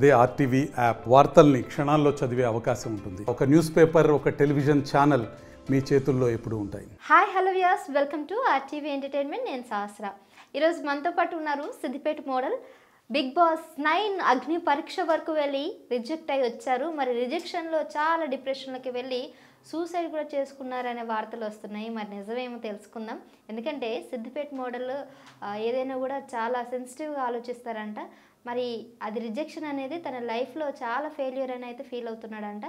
అదే RTV app వార్తల్ని క్షణాల్లో చదివే అవకాశం ఉంటుంది. ఒక న్యూస్ పేపర్, ఒక టెలివిజన్ ఛానల్ మీ చేతుల్లో ఎప్పుడూ ఉంటాయి. Hi hello viewers, welcome to RTV entertainment. నేను సహస్ర. ఈరోజు మనతో పాటు ఉన్నారు సిద్దిపేట మోడల్. బిగ్ బాస్ 9 అగ్ని పరీక్ష వరకు వెళ్ళి రిజెక్ట్ అయ్యి వచ్చారు. మరి రిజెక్షన్లో చాలా డిప్రెషన్లోకి వెళ్ళి సూసైడ్ కూడా చేసుకున్నారనే వార్తలు వస్తున్నాయి. మరి నిజమేమో తెలుసుకుందాం. ఎందుకంటే సిద్దిపేట మోడల్ ఏదైనా కూడా చాలా సెన్సిటివ్గా ఆలోచిస్తారంట. మరి అది రిజెక్షన్ అనేది తన లైఫ్లో చాలా ఫెయిల్యూర్ అని అయితే ఫీల్ అవుతున్నాడంట.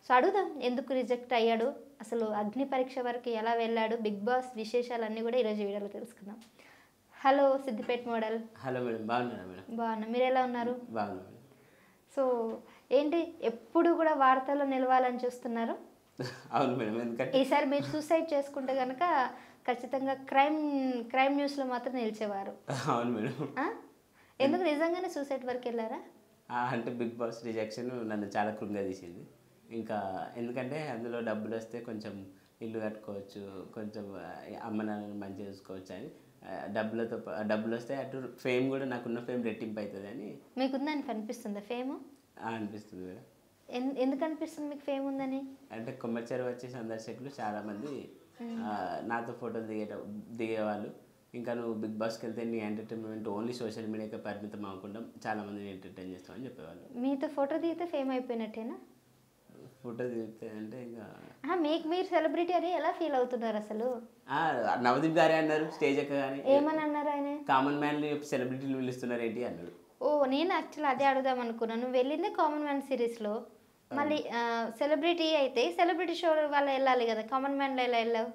సో అడుగుదాం, ఎందుకు రిజెక్ట్ అయ్యాడు, అసలు అగ్ని పరీక్ష వరకు ఎలా వెళ్ళాడు, బిగ్ బాస్ విశేషాలన్నీ కూడా ఈరోజు వీడియోలో తెలుసుకుందాం. Hello Siddipet model. Hello madam, బాగున్నారా మేడం? బాగున్నా, మీరు ఎలా ఉన్నారు? బాగున్నా మేడం. సో ఏంటి ఎప్పుడు కూడా వార్తల్లో నిలవాలని చూస్తున్నారు? అవును మేడం, ఎందుకంటే ఈసారి మీరు సూసైడ్ చేసుకుంటే కనుక ఖచ్చితంగా క్రైమ్ న్యూస్లో మాత్రం నిలిచేవారు. అవును మేడం. ఎందుకు నిజంగానే సూసైడ్ వరకు వెళ్ళారా? అంటే బిగ్ బాస్ రిజెక్షన్ నన్ను చాలా కృంగదీసింది. ఇంకా ఎందుకంటే అందులో డబ్బులు వస్తే కొంచెం ఇల్లు కట్టుకోవచ్చు, కొంచెం అమ్మ నాన్నని మంచిగా చూసుకోవచ్చు అని, డబ్బులు వస్తే అటు ఫేమ్ కూడా, నాకున్న ఫేమ్ రెట్టింపు అవుతుంది అని. మీకుందని అనిపిస్తుందా ఫేమ్? అనిపిస్తుంది మేడం. ఎందుకు అనిపిస్తుంది మీకు ఫేమ్ ఉందని? అంటే కొమ్మచ్చేరు వచ్చే సందర్శకులు చాలామంది నాతో ఫోటోలు దిగేవాళ్ళు. ఇంకా నువ్వు బిగ్ బాస్కి వెళ్తే నీ ఎంటర్టైన్మెంట్ ఓన్లీ సోషల్ మీడియాకి పరిమితం అవ్వకుండా చాలామందిని ఎంటర్టైన్ చేస్తామని చెప్పేవాళ్ళు. మీతో ఫోటో దిగితే ఫేమ్ అయిపోయినట్టేనా? ఫోటో దిగితే అంటే ఇంకా మీకు మీరు సెలబ్రిటీ అని ఎలా ఫీల్ అవుతున్నారు అసలు? నవదీప్ గారే అన్నారు స్టేజ్ ఎక్కగానే. ఏమని అన్నారు ఆయన? కామన్ మ్యాన్ సెలబ్రిటీలు పిలుస్తున్నారు ఏంటి అన్నారు. నేను యాక్చువల్ అదే అడుగుదాం అనుకున్నాను. నువ్వు వెళ్ళిందే కామన్ మ్యాన్ సిరీస్లో, మళ్ళీ సెలబ్రిటీ అయితే సెలబ్రిటీ షో వాళ్ళు వెళ్ళాలి కదా, కామన్ మ్యాన్లో ఎలా వెళ్ళావు?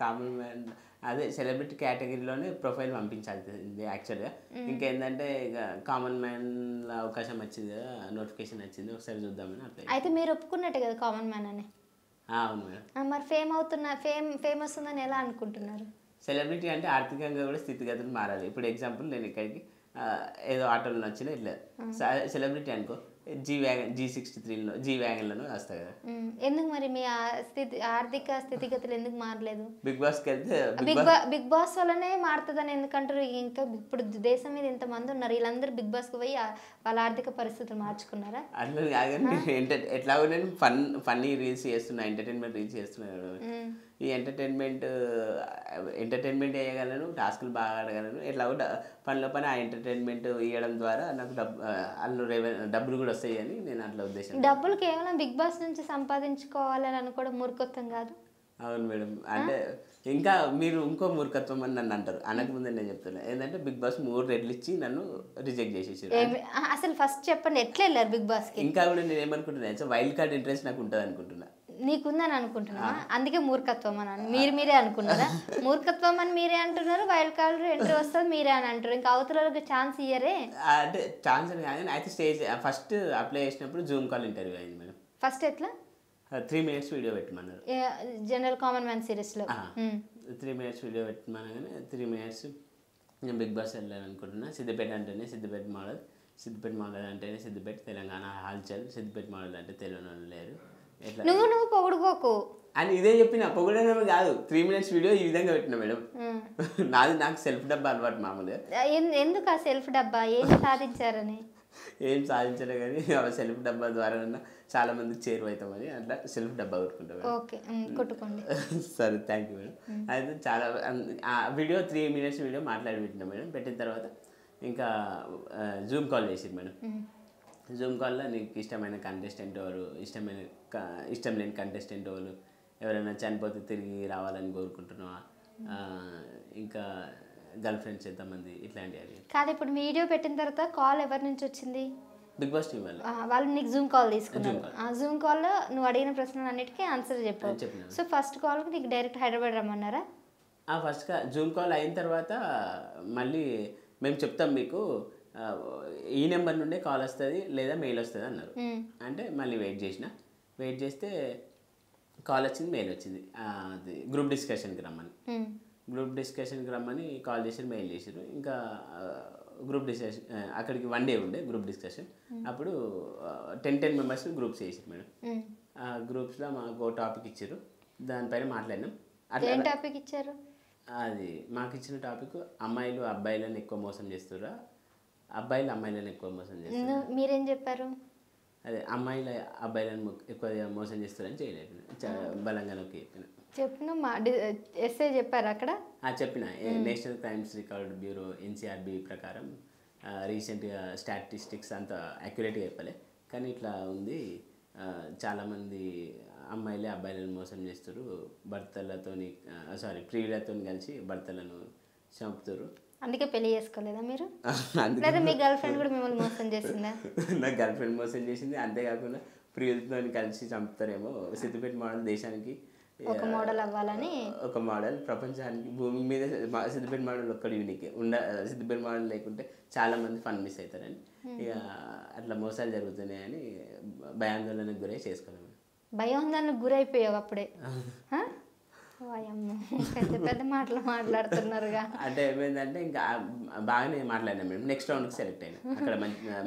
కామన్ మ్యాన్ అదే సెలబ్రిటీ కేటగిరీలోనే ప్రొఫైల్ పంపించాల్సింది యాక్చువల్గా. ఇంకేంటంటే ఇక కామన్ మ్యాన్లో అవకాశం వచ్చింది కదా, నోటిఫికేషన్ వచ్చింది, ఒకసారి చూద్దామని అట్లా. అయితే మీరు ఒప్పుకున్నట్టే కదా కామన్ మ్యాన్ అని? అవును మేడం. మరి ఫేమ్ వస్తుందని ఎలా అనుకుంటున్నారు? సెలబ్రిటీ అంటే ఆర్థికంగా కూడా స్థితిగతులు మారాలి. ఇప్పుడు ఎగ్జాంపుల్ నేను ఇక్కడికి ఏదో ఆటోలో నచ్చిన ఇట్లా సెలబ్రిటీ అనుకో, G63లో G వ్యాగన్లను వస్తాయి కదా. ఎందుకు మరి మీ ఆర్థిక స్థితిగతులు ఎందుకు మారలేదు? బిగ్ బాస్కి వెళ్తే బిగ్ బాస్ వల్లనే మారుతుందని ఎందుకంటారు? ఇంకా ఇప్పుడు దేశం మీద ఇంతమంది ఉన్నారు, వీళ్ళందరూ బిగ్ బాస్కి పోయి వాళ్ళ ఆర్థిక పరిస్థితులు మార్చుకున్నారా? అట్లా కాదని ఎట్లాగో నేను ఫన్నీ రీల్స్ చేస్తున్నా, ఎంటర్టైన్మెంట్ రీల్స్ చేస్తున్నాను. ఈ ఎంటర్టైన్మెంట్ వేయగలను, టాస్కులు బాగా ఆడగలను, ఎట్లాగో పనిలో పని ఆ ఎంటర్టైన్మెంట్ ఇవ్వడం ద్వారా నాకు డబ్బులు కూడా వస్తాయి అని నేను అట్లా ఉద్దేశం. డబ్బులు కేవలం బిగ్ బాస్ నుంచి సంపాదించుకోవాలని అనుకోవడం మూర్ఖత్వం కాదు? అవును మేడం. అంటే ఇంకా మీరు ఇంకో మూర్ఖత్వం అని నన్ను అంటారు, అనకముందే నేను చెప్తున్నా. ఏంటంటే బిగ్ బాస్ 3 రెడ్లు ఇచ్చి నన్ను రిజెక్ట్ చేసేసారు. అసలు ఫస్ట్ చెప్పండి, ఎట్లా వెళ్ళారు బిగ్ బాస్కి? ఇంకా కూడా నేను ఏమనుకుంటున్నా, వైల్డ్ కార్డ్ ఇంట్రెస్ట్ నాకు ఉంటుంది అనుకుంటున్నా. నీకుందని అనుకుంటున్నా, అందుకే మూర్ఖత్వం అని మీరే అనుకున్నారా? మూర్ఖత్వం అని మీరే అంటున్నారు, వైల్డ్ కార్డ్ ఎంట్రీ వస్తుంది మీరే అని అంటారు. ఇంకా అవతల ఛాన్స్ ఇయ్యరే. అంటే ఛాన్స్ అని కాదు, అయితే స్టేజ్ ఫస్ట్ అప్లై చేసినప్పుడు జూమ్ కాల్ ఇంటర్వ్యూ అయింది మేడం. ఫస్ట్ ఎట్లా? 3 minutes వీడియో పెట్టమన్నారు. జనరల్ కామన్ మ్యాన్ సిరీస్లో 3 minutes వీడియో పెట్టమనగానే 3 minutes నేను బిగ్ బాస్ వెళ్ళాను అనుకుంటున్నా. సిద్దిపేట అంటేనే సిద్దిపేట మోడల్, సిద్దిపేట మోడల్ అంటేనే సిద్దిపేట, తెలంగాణ హాల్చల్, సిద్దిపేట మోడల్ అంటే తెలియని లేరు. ఎట్లా నువ్వు పొగుడుకోకు అని ఇదే చెప్పిన, పొగడమే కాదు. 3 minutes వీడియో ఈ విధంగా పెట్టిన మేడం. నాకు సెల్ఫ్ డబ్బా అలవాటు మామూలుగా. ఎందుకు ఆ సెల్ఫ్ డబ్బా? ఏం సాధించారని? ఏం సాధించలే కానీ సెల్ఫ్ డబ్బా ద్వారా చాలా మందికి చేరువవుతామని అట్లా సెల్ఫ్ డబ్బా కొట్టుకోండి. సరే, థ్యాంక్ యూ మేడం. అయితే చాలా వీడియో 3 minutes వీడియో మాట్లాడి పెట్టినా మేడం. పెట్టిన తర్వాత ఇంకా జూమ్ కాల్ చేసింది మేడం. జూమ్ కాల్లో నీకు ఇష్టమైన కంటెస్టెంట్ ఎవరు, ఇష్టం లేని కంటెస్టెంట్ ఎవరు, ఎవరైనా చనిపోతే తిరిగి రావాలని కోరుకుంటున్నావా, ఇంకా గర్ల్ ఫ్రెండ్స్ ఎంతమంది, ఇట్లాంటివి కాదు. ఇప్పుడు వీడియో పెట్టిన తర్వాత కాల్ ఎవరి నుంచి వచ్చింది? బిగ్ బాస్ టీం వాళ్ళు నీకు జూమ్ కాల్ తీసుకున్నారు. ఆ జూమ్ కాల్లో నువ్వు అడిగిన ప్రశ్నలు అన్నిటికీ ఆన్సర్ చెప్పావు. సో ఫస్ట్ కాల్కి నీకు డైరెక్ట్ హైదరాబాద్ రమ్మన్నారా? ఫస్ట్ జూమ్ కాల్ అయిన తర్వాత మళ్ళీ మేము చెప్తాం మీకు, ఈ నెంబర్ నుండే కాల్ వస్తుంది లేదా మెయిల్ వస్తుంది అన్నారు. అంటే మళ్ళీ వెయిట్ చేస్తే కాల్ వచ్చింది, మెయిల్ వచ్చింది. అది గ్రూప్ డిస్కషన్కి రమ్మని కాల్ చేసి మెయిల్ చేసారు. ఇంకా గ్రూప్ డిస్కషన్ అక్కడికి 1 day ఉండే గ్రూప్ డిస్కషన్. అప్పుడు 10 members గ్రూప్స్ చేసారు మేడం. ఆ గ్రూప్స్లో మాకు టాపిక్ ఇచ్చారు, దానిపైన మాట్లాడినాం. ఏం టాపిక్ ఇచ్చారు? అది మాకు ఇచ్చిన టాపిక్, అమ్మాయిలు అబ్బాయిలను ఎక్కువ మోసం చేస్తుర్రా, అబ్బాయిలు అమ్మాయిలను ఎక్కువ మోసం చేస్తారు. మీరేం చెప్పారు? అదే అమ్మాయిల అబ్బాయిలను ఎక్కువ మోసం చేస్తారని చేయలేదు, బలంగా నొక్కి చెప్పిన ఎస్ఏ చెప్పారు అక్కడ. చెప్పిన national crimes record bureau NCRB ప్రకారం రీసెంట్గా స్టాటిస్టిక్స్ అంత యాక్యురేట్గా చెప్పలే, కానీ ఇట్లా ఉంది, చాలామంది అమ్మాయిలే అబ్బాయిలను మోసం చేస్తారు, భర్తలతోని ప్రియులతో కలిసి భర్తలను చంపుతారు. అందుకే పెళ్లి చేసుకోలేదా మీరు? లేదా మీ గర్ల్ ఫ్రెండ్ కూడా మిమ్మల్ని మోసం చేసిందా? నా గర్ల్ ఫ్రెండ్ మోసం చేసింది, అంతేకాకుండా ప్రియులతో కలిసి చంపుతారేమో. సిద్దిపేట మోడల్ దేశానికి ఒక మోడల్ అవ్వాలని, ఒక మోడల్ ప్రపంచానికి భూమి మీద సిద్దిపేట మోడల్ ఒక్కడి యూనిక్ సిద్దిపేట మోడల్ లేకుంటే చాలా మంది ఫన్ మిస్ అవుతారని, ఇక అట్లా మోసాలు జరుగుతున్నాయని భయాందోళనకు గురై చేసుకోలేము. భయాందోళనకు గురైపోయావు అప్పుడే? పెద్ద పెద్ద మాటలు మాట్లాడుతున్నారుగా. అంటే ఏమైందంటే ఇంకా బాగానే మాట్లాడినా మేడం, నెక్స్ట్ రౌండ్కి సెలెక్ట్ అయినా. అక్కడ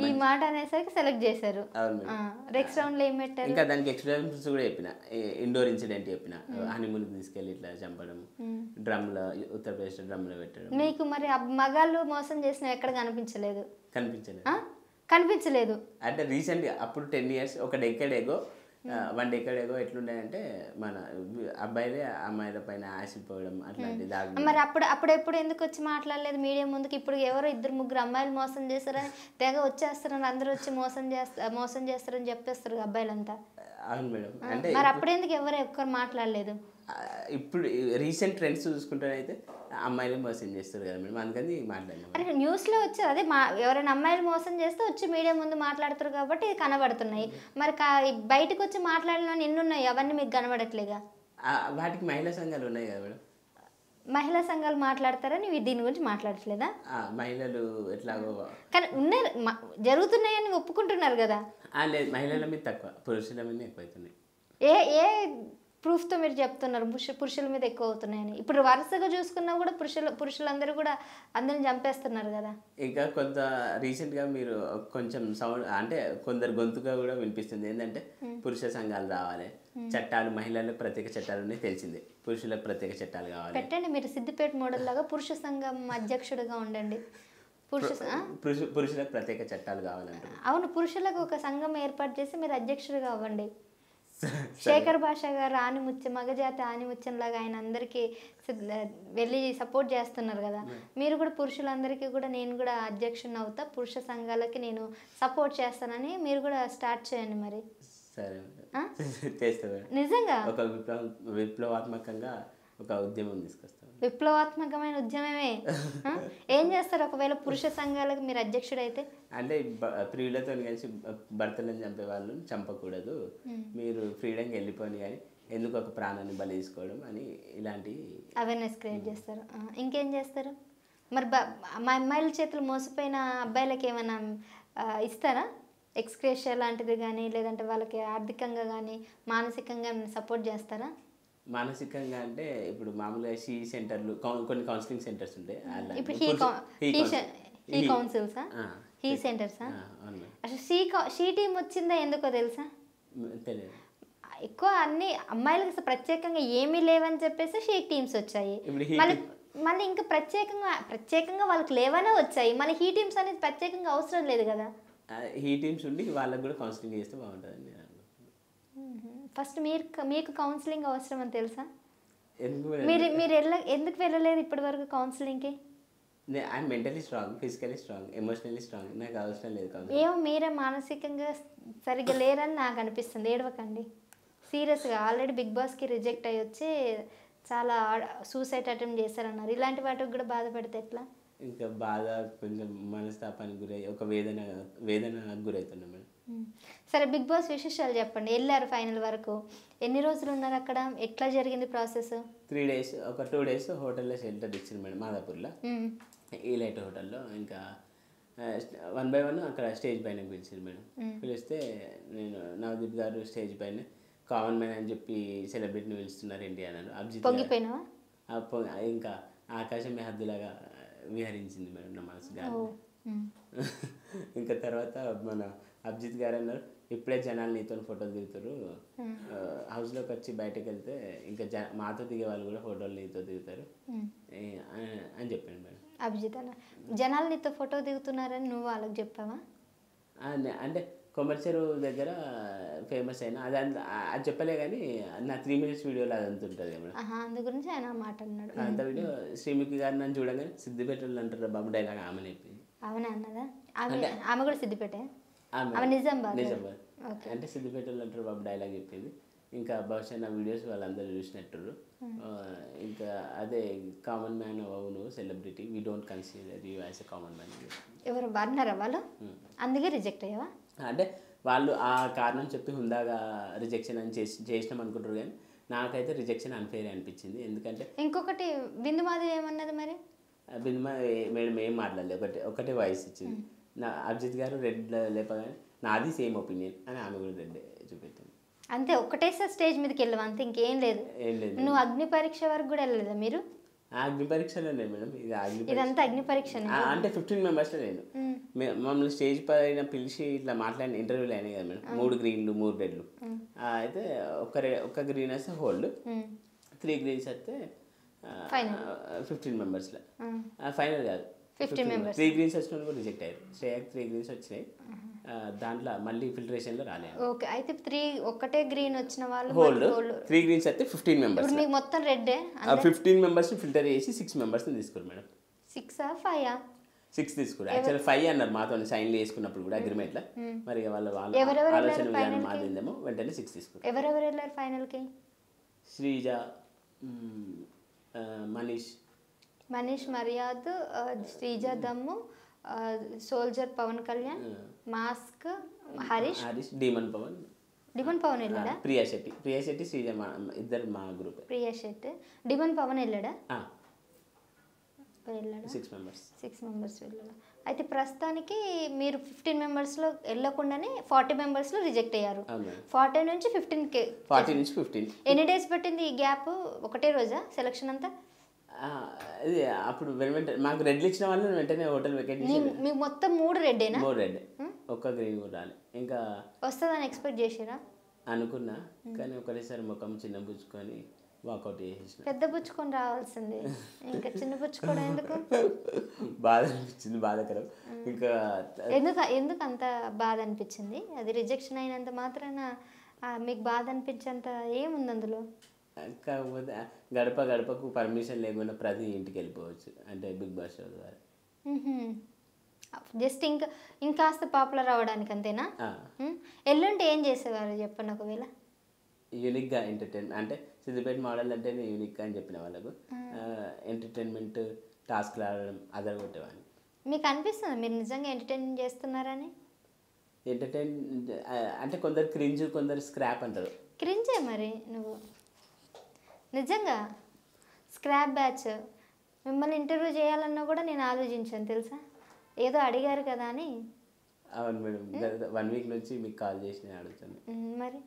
ఈ మాట అనేసరికి సెలెక్ట్ చేశారు. నెక్స్ట్ రౌండ్లో ఏం పెట్టారు? ఇంకా దానికి ఎక్స్పీరియన్స్ కూడా చెప్పిన, ఇండోర్ ఇన్సిడెంట్ చెప్పిన, హనీమూన్కి తీసుకెళ్ళి ఇట్లా చంపడం, డ్రమ్లో ఉత్తరప్రదేశ్ డ్రమ్లో పెట్టడం. మీకు మరి మగాళ్ళు మోసం చేసిన ఎక్కడ కనిపించలేదు? కనిపించలేదు అంటే రీసెంట్గా అప్పుడు 10 years ఒక డెకేడ్ ఎగో 1 decade ఎగో ఎట్లుండే మన అబ్బాయిలే అమ్మాయిల పైన ఆశిపోవడం అట్లాంటి దాగి. మరి అప్పుడెప్పుడు ఎందుకు వచ్చి మాట్లాడలేదు మీడియా ముందుకు? ఇప్పుడు ఎవరో 2-3 అమ్మాయిలు మోసం చేస్తారని తెగ వచ్చేస్తారని అందరూ వచ్చి మోసం చేస్తారని చెప్పేస్తారు అబ్బాయిలంతా. అవును మేడం. అంటే మరి అప్పుడెందుకు ఒక్కరు మాట్లాడలేదు? ఇప్పుడు రీసెంట్ ట్రెండ్స్ చూసుకుంటే అమ్మాయిలు మోసం చేస్తారు కదా మేడం, అందుకని మాట్లాడినాం. అరే న్యూస్లో వచ్చేది అదే, ఎవరైనా అమ్మాయిలు మోసం చేస్తే వచ్చి మీడియా ముందు మాట్లాడుతారు కాబట్టి కనబడుతున్నాయి. మరి బయటకు వచ్చి మాట్లాడిన ఎన్ని ఉన్నాయి, అవన్నీ మీకు కనబడట్లేగా? వాటికి మహిళా సంఘాలు ఉన్నాయి కదా మేడం. మహిళా సంఘాలు మాట్లాడతారా? నువ్వు దీని గురించి మాట్లాడట్లేదా? మహిళలు ఎట్లాగో కానీ ఉన్నాయి, జరుగుతున్నాయని ఒప్పుకుంటున్నారు కదా. లేదు, మహిళల మీద తక్కువ, పురుషుల మీద ఎక్కువ అవుతున్నాయి. ఏ ప్రూఫ్తో మీరు చెప్తున్నారు పురుషుల మీద ఎక్కువ అవుతున్నాయని? ఇప్పుడు వరుసగా చూసుకున్నా కూడా పురుషులందరూ కూడా అందరిని చంపేస్తున్నారు కదా. ఇంకా కొంత రీసెంట్గా మీరు కొంచెం సౌండ్ అంటే కొందరు గొంతుగా కూడా వినిపిస్తుంది ఏంటంటే పురుష సంఘాలు రావాలి, చట్టాలు, మహిళలకు ప్రత్యేక చట్టాలు ఉన్నాయి తెలిసిందే, పురుషులకు ప్రత్యేక చట్టాలు కావాలి. పెట్టండి, మీరు సిద్దిపేట మోడల్ లాగా పురుష సంఘం అధ్యక్షుడిగా ఉండండి. పురుషులకు ప్రత్యేక చట్టాలు కావాలంటే అవును, పురుషులకు ఒక సంఘం ఏర్పాటు చేసి మీరు అధ్యక్షుడిగా అవ్వండి. శేఖర్ భాష గారు మగజాతి ఆనిముత్యంలాగా ఆయన అందరికీ వెళ్ళి సపోర్ట్ చేస్తున్నారు కదా. మీరు కూడా పురుషులందరికీ కూడా నేను కూడా అధ్యక్షుడిని అవుతా, పురుష సంఘాలకి నేను సపోర్ట్ చేస్తానని మీరు కూడా స్టార్ట్ చేయండి మరి. సరే చేస్తాను. నిజంగా ఒక విప్లవాత్మకంగా ఒక ఉద్యమం తీసుకొస్తాను. విప్లవాత్మకమైన ఉద్యమమే. ఏం చేస్తారు ఒకవేళ పురుష సంఘాలకు మీరు అధ్యక్షుడు అయితే? అంటే ప్రియులతో కలిసి భర్తలను చంపే వాళ్ళని చంపకూడదు, మీరు ఫ్రీడంగా వెళ్ళిపోని, కానీ ఎందుకు ఒక ప్రాణాన్ని బలి తీసుకోవడం అని ఇలాంటి అవేర్నెస్ క్రియేట్ చేస్తారు. ఇంకేం చేస్తారు మరి? మా అమ్మాయిల చేతులు మోసపోయిన అబ్బాయిలకి ఏమైనా ఇస్తారా? ఎక్స్గ్రేషియా లాంటిది కానీ, లేదంటే వాళ్ళకి ఆర్థికంగా కానీ మానసికంగా సపోర్ట్ చేస్తారా? మానసికంగా అంటే ఇప్పుడు మామూలుగా షీ సెంటర్లు, కొన్ని కౌన్సిలింగ్ సెంటర్స్ ఉంటాయి. ఇప్పుడు హీ కౌన్సిల్సా, హీ సెంటర్సా? అసలు షీ టీమ్ వచ్చిందా ఎందుకో తెలుసా? తెలియదు. ఎక్కువ అన్ని అమ్మాయిలకు ప్రత్యేకంగా ఏమీ లేవని చెప్పేసి షీ టీమ్స్ వచ్చాయి. మళ్ళీ ఇంకా ప్రత్యేకంగా వాళ్ళకి లేవనే వచ్చాయి. మళ్ళీ హీ టీమ్స్ అనేది ప్రత్యేకంగా అవసరం లేదు కదా. హీ టీమ్స్ ఉండి వాళ్ళకి కూడా కౌన్సిలింగ్ చేస్తే బాగుంటుందని నేను అనుకుంటున్నాను. ఫస్ట్ మీకు కౌన్సిలింగ్ అవసరం అని తెలుసా? మీరు ఎందుకు వెళ్ళలేదు ఇప్పటి వరకు కౌన్సిలింగ్కి? I'm mentally strong, physically strong, emotionally strong, నాకు అవసరం లేదు. ఏమో మీరే మానసికంగా సరిగ్గా లేరని నాకు అనిపిస్తుంది. ఏడవకండి, సీరియస్గా. ఆల్రెడీ బిగ్ బాస్కి రిజెక్ట్ అయ్యి వచ్చి చాలా సూసైడ్ అటెంప్ట్ చేశారన్నారు. ఇలాంటి వాటికి కూడా బాధపడితే ఎట్లా? ఇంకా బాధ, కొంచెం మనస్తాపానికి గురై ఒక వేదనకు గురవుతున్నాం మేడం. సరే, బిగ్ బాస్ విశేషాలు చెప్పండి. వెళ్ళారు ఫైనల్ వరకు, ఎన్ని రోజులు ఉన్నారు అక్కడ? ఎట్లా జరిగింది ప్రాసెస్? 3 days, ఒక 2 days హోటల్లో షెల్టర్ ఇచ్చింది మేడం, మాదాపూర్లో ఈలైట్ హోటల్లో. ఇంకా 1 by 1 అక్కడ స్టేజ్ పైన పిలిచింది మేడం. పిలిస్తే నేను నవదీప్ గారు స్టేజ్ పైన కామన్ మ్యాన్ అని చెప్పి సెలబ్రిటీని పిలుస్తున్నారు ఏంటి అన్నారు. అభిజిత్ ఇంకా ఆకాశమే హద్దులాగా విహరించింది మేడం నా మనసు గారు. ఇంకా తర్వాత మన అభిజిత్ గారు అన్నారు, ఇప్పుడే జనాలు నీతో ఫోటోలు దిగుతారు, హౌస్లోకి వచ్చి బయటకు వెళ్తే ఇంకా మాతో దిగే వాళ్ళు కూడా ఫోటోలు నీతో దిగుతారు అని చెప్పాను మేడం. అభిజిత్ అన్న జనాలు నీతో ఫోటో దిగుతున్నారని నువ్వు వాళ్ళకి చెప్పావా? అంటే కొమర్చెరు దగ్గర ఫేమస్ అయినా అది అది చెప్పలే కానీ నా 3 minutes వీడియోలో అదంతా ఉంటుంది మేడం. అందు గురించి ఆయన ఆ మాట అన్నాడు. అంత వీడియో శ్రీముఖి గారు నన్ను చూడగానే సిద్దిపేటలో అంటారు బాబు డైలాగ్ ఆమె చెప్పింది. అవునా అన్నదా? ఆమె కూడా సిద్దిపేటే? ఆమె నిజామాబాద్. అంటే సిద్దిపేటలో అంటారు బాబు డైలాగ్ చెప్పింది. ఇంకా బహుశా నా వీడియోస్ వాళ్ళందరూ చూసినట్టు. ఇంకా అదే కామన్ మ్యాన్ అవును celebrity we don't consider you as a common man. ఎవరు బాగున్నారా వాళ్ళు? అందుకే రిజెక్ట్ అయ్యావా? అంటే వాళ్ళు ఆ కారణం చెప్పి హుందాగా రిజెక్షన్ అని చేసినాం అనుకుంటారు, కానీ నాకైతే రిజెక్షన్ అన్ఫేర్ అనిపించింది. ఎందుకంటే ఇంకొకటి బిందు మాధవి ఏమన్నది మరి? బిందు మేడం ఏం మాట్లాడలేదు, ఒకటే వాయిస్ ఇచ్చింది. నా అభిజిత్ గారు రెడ్ లేపగానే నాది సేమ్ ఒపీనియన్ అని ఆమె కూడా రెడ్ చూపెట్టింది. అంతే, ఒక్కటేసారి స్టేజ్ మీదకి వెళ్ళావు అంతే, ఇంకేం లేదు. నువ్వు అగ్ని పరీక్ష వరకు కూడా వెళ్ళలేదా మీరు? అగ్ని పరీక్షలోనే మేడం ఇదంతా అగ్ని పరీక్ష అంటే 15 members నేను మమ్మల్ని స్టేజ్ పైన పిలిచి ఇట్లా మాట్లాడిన ఇంటర్వ్యూలు అయినాయి కదా మేడం. 3 గ్రీన్లు 3 రెడ్లు అయితే ఒక గ్రీన్ వస్తే హోల్డ్, 3 greens అయితే 15 members ఫైనల్ కాదు 15 members. 3 greens వచ్చిన వాళ్ళు కూడా రిజెక్ట్ అయ్యారు. శ్రేయకి 3 greens వచ్చినాయి, దాంట్లో మళ్ళీ ఫిల్టరేషన్లో రాలేదు. ఓకే, అయితే ఒక్కటే గ్రీన్ వచ్చిన వాళ్ళు హోల్డ్ 3 greens అయితే 15 members. మీకు మొత్తం రెడ్ 15 members ఫిల్టర్ చేసి 6 members తీసుకోరు మేడం. 6 ఆ 5 ఆ? 6 తీసుకోరు. యాక్చువల్ 5 అన్నారు మాతో సైన్లు చేసుకున్నప్పుడు కూడా అగ్రిమెంట్లో. మరి వాళ్ళ ఆలోచన విధానం మాదిందేమో, వెంటనే 6 తీసుకోరు. ఎవరెవరు వెళ్ళారు ఫైనల్కి? Sreeja, Manish Maryad, Sreeja Dammu, soldier Pavan Kalyan, mask Harish, demon Pavan వెళ్ళాడా? ప్రియా శెట్టి శ్రీజ ఇద్దరు మా గ్రూప్. ప్రియా శెట్టి డిమన్ పవన్ వెళ్ళాడా? 6 members వెళ్ళాడు. అయితే ప్రస్తుతానికి మీరు 15 members-లో వెళ్ళకుండానే 40 members-లో రిజెక్ట్ అయ్యారు. 40 నుంచి 15. ఎన్ని డేస్ పట్టింది ఈ గ్యాప్? ఒకటే రోజా సెలక్షన్ అంతా? ఇది అప్పుడు మాకు రెడ్లు ఇచ్చిన వాళ్ళు వెంటనే హోటల్ వెకేట్ చేసి మీకు మొత్తం 3 రెడ్డేనా? 3 రెడ్, ఒక్క గ్రీన్ కూడా రాలే. ఇంకా వస్తుందని ఎక్స్పెక్ట్ చేసిరా? అనుకున్నా, కానీ ఒకటేసారి ముఖం చిన్న పుచ్చుకొని వాకౌట్ చేసేసిన. పెద్ద పుచ్చుకొని రావాల్సింది, ఇంకా చిన్న పుచ్చుకోవడం ఎందుకు? బాధ అనిపించింది, బాధాకరం. ఇంకా ఎందుకు అంత బాధ అనిపించింది? అది రిజెక్షన్ అయినంత మాత్రాన మీకు బాధ అనిపించేంత ఏముంది అందులో? కాకపోతే గడపకు పర్మిషన్ లేకుండా ప్రతి ఇంటికి వెళ్ళిపోవచ్చు అంటే బిగ్ బాస్ షో ద్వారా. జస్ట్ ఇంకాస్త పాపులర్ అవ్వడానికి అంతేనా? ఎల్లుంటే ఏం చేసేవారు చెప్పండి. ఒకవేళ యూనిక్గా ఎంటర్టైన్మెంట్ అంటే సిద్దిపేట మోడల్ అంటేనే యూనిక్గా అని చెప్పిన వాళ్ళకు ఎంటర్టైన్మెంట్ టాస్క్లు ఆడడం అదర్ కొట్టేవాడిని. మీకు అనిపిస్తుంది మీరు నిజంగా ఎంటర్టైన్మెంట్ చేస్తున్నారని? ఎంటర్టైన్ అంటే కొందరు క్రింజ్, కొందరు స్క్రాప్ అంటారు. క్రింజే మరి నువ్వు నిజంగా స్క్రాప్ బ్యాచ్. మిమ్మల్ని ఇంటర్వ్యూ చేయాలన్నా కూడా నేను ఆలోచించాను తెలుసా, ఏదో అడిగారు కదా అని. అవును మేడం, 1 week నుంచి మీకు కాల్ చేసి నేను అడుగుతాను. మరి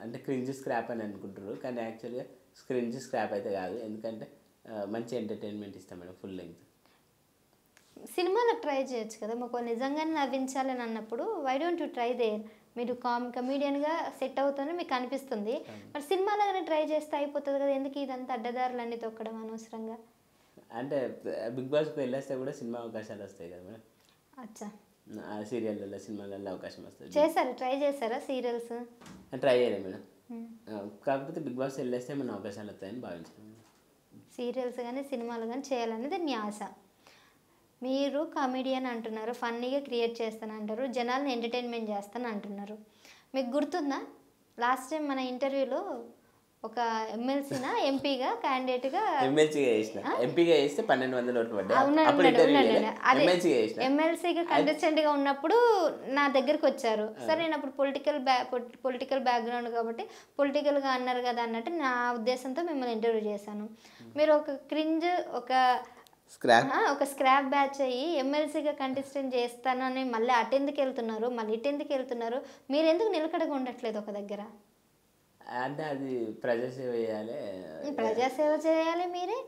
అంటే క్రింజ్ స్క్రాప్ అని అనుకుంటారు, కానీ యాక్చువల్గా క్రింజ్ స్క్రాప్ అయితే కాదు. ఎందుకంటే మంచి ఎంటర్టైన్మెంట్ ఇస్తాం మేడం, ఫుల్ లెంగ్త్. సినిమాలో ట్రై చేయొచ్చు కదా, మాకు నిజంగానే నవ్వించాలని అన్నప్పుడు why don't you try there? మీరు కమీడియన్గా సెట్ అవుతుందని మీకు అనిపిస్తుంది, మరి సినిమాలోనే ట్రై చేస్తే అయిపోతుంది కదా, ఎందుకు ఇదంతా అడ్డదారులు అన్ని తొక్కడం అనవసరంగా? అంటే బిగ్ బాస్కి వెళ్ళేస్తే కూడా సినిమా అవకాశాలు వస్తాయి కదా మేడం. అచ్చా, సీరియల్లో సినిమాలలో అవకాశం వస్తుంది. ట్రై చేశారా సీరియల్స్? ట్రై చేయలేదు మేడం, కాకపోతే బిగ్ బాస్ వెళ్ళేస్తే మన అవకాశాలు వస్తాయని భావించాను. సీరియల్స్ కానీ సినిమాలు కానీ చేయాలనేది మీ ఆశ. మీరు కమెడియన్ అంటున్నారు, ఫన్నీగా క్రియేట్ చేస్తాను అంటారు, జనాలను ఎంటర్టైన్మెంట్ చేస్తాను అంటున్నారు. మీకు గుర్తుందా లాస్ట్ టైం మన ఇంటర్వ్యూలో ఒక ఎమ్మెల్సీనా ఎంపీగా క్యాండిడేట్గా ఎంపీగా చేస్తే 1200 ఓట్లు పడ్డాయి. ఎమ్మెల్సీగా కంటెస్టెంట్గా ఉన్నప్పుడు నా దగ్గరికి వచ్చారు. సరే, నేను అప్పుడు పొలిటికల్ బ్యాక్గ్రౌండ్ కాబట్టి పొలిటికల్గా అన్నారు కదా అన్నట్టు నా ఉద్దేశంతో మిమ్మల్ని ఇంటర్వ్యూ చేశాను. మీరు ఒక క్రింజ్ ఒక స్క్రాప్ బ్యాచ్ అయ్యి ఎమ్మెల్సీగా కంటెస్టెంట్ చేస్తానని మళ్ళీ అటెందుకు వెళ్తున్నారు, మళ్ళీ ఇటెందుకు వెళ్తున్నారు? మీరు ఎందుకు నిలకడగా ఉండట్లేదు ఒక దగ్గర? అంటే అది ప్రజాసేవ చేయాలి, ప్రజాసేవ చేయాలి మీరే,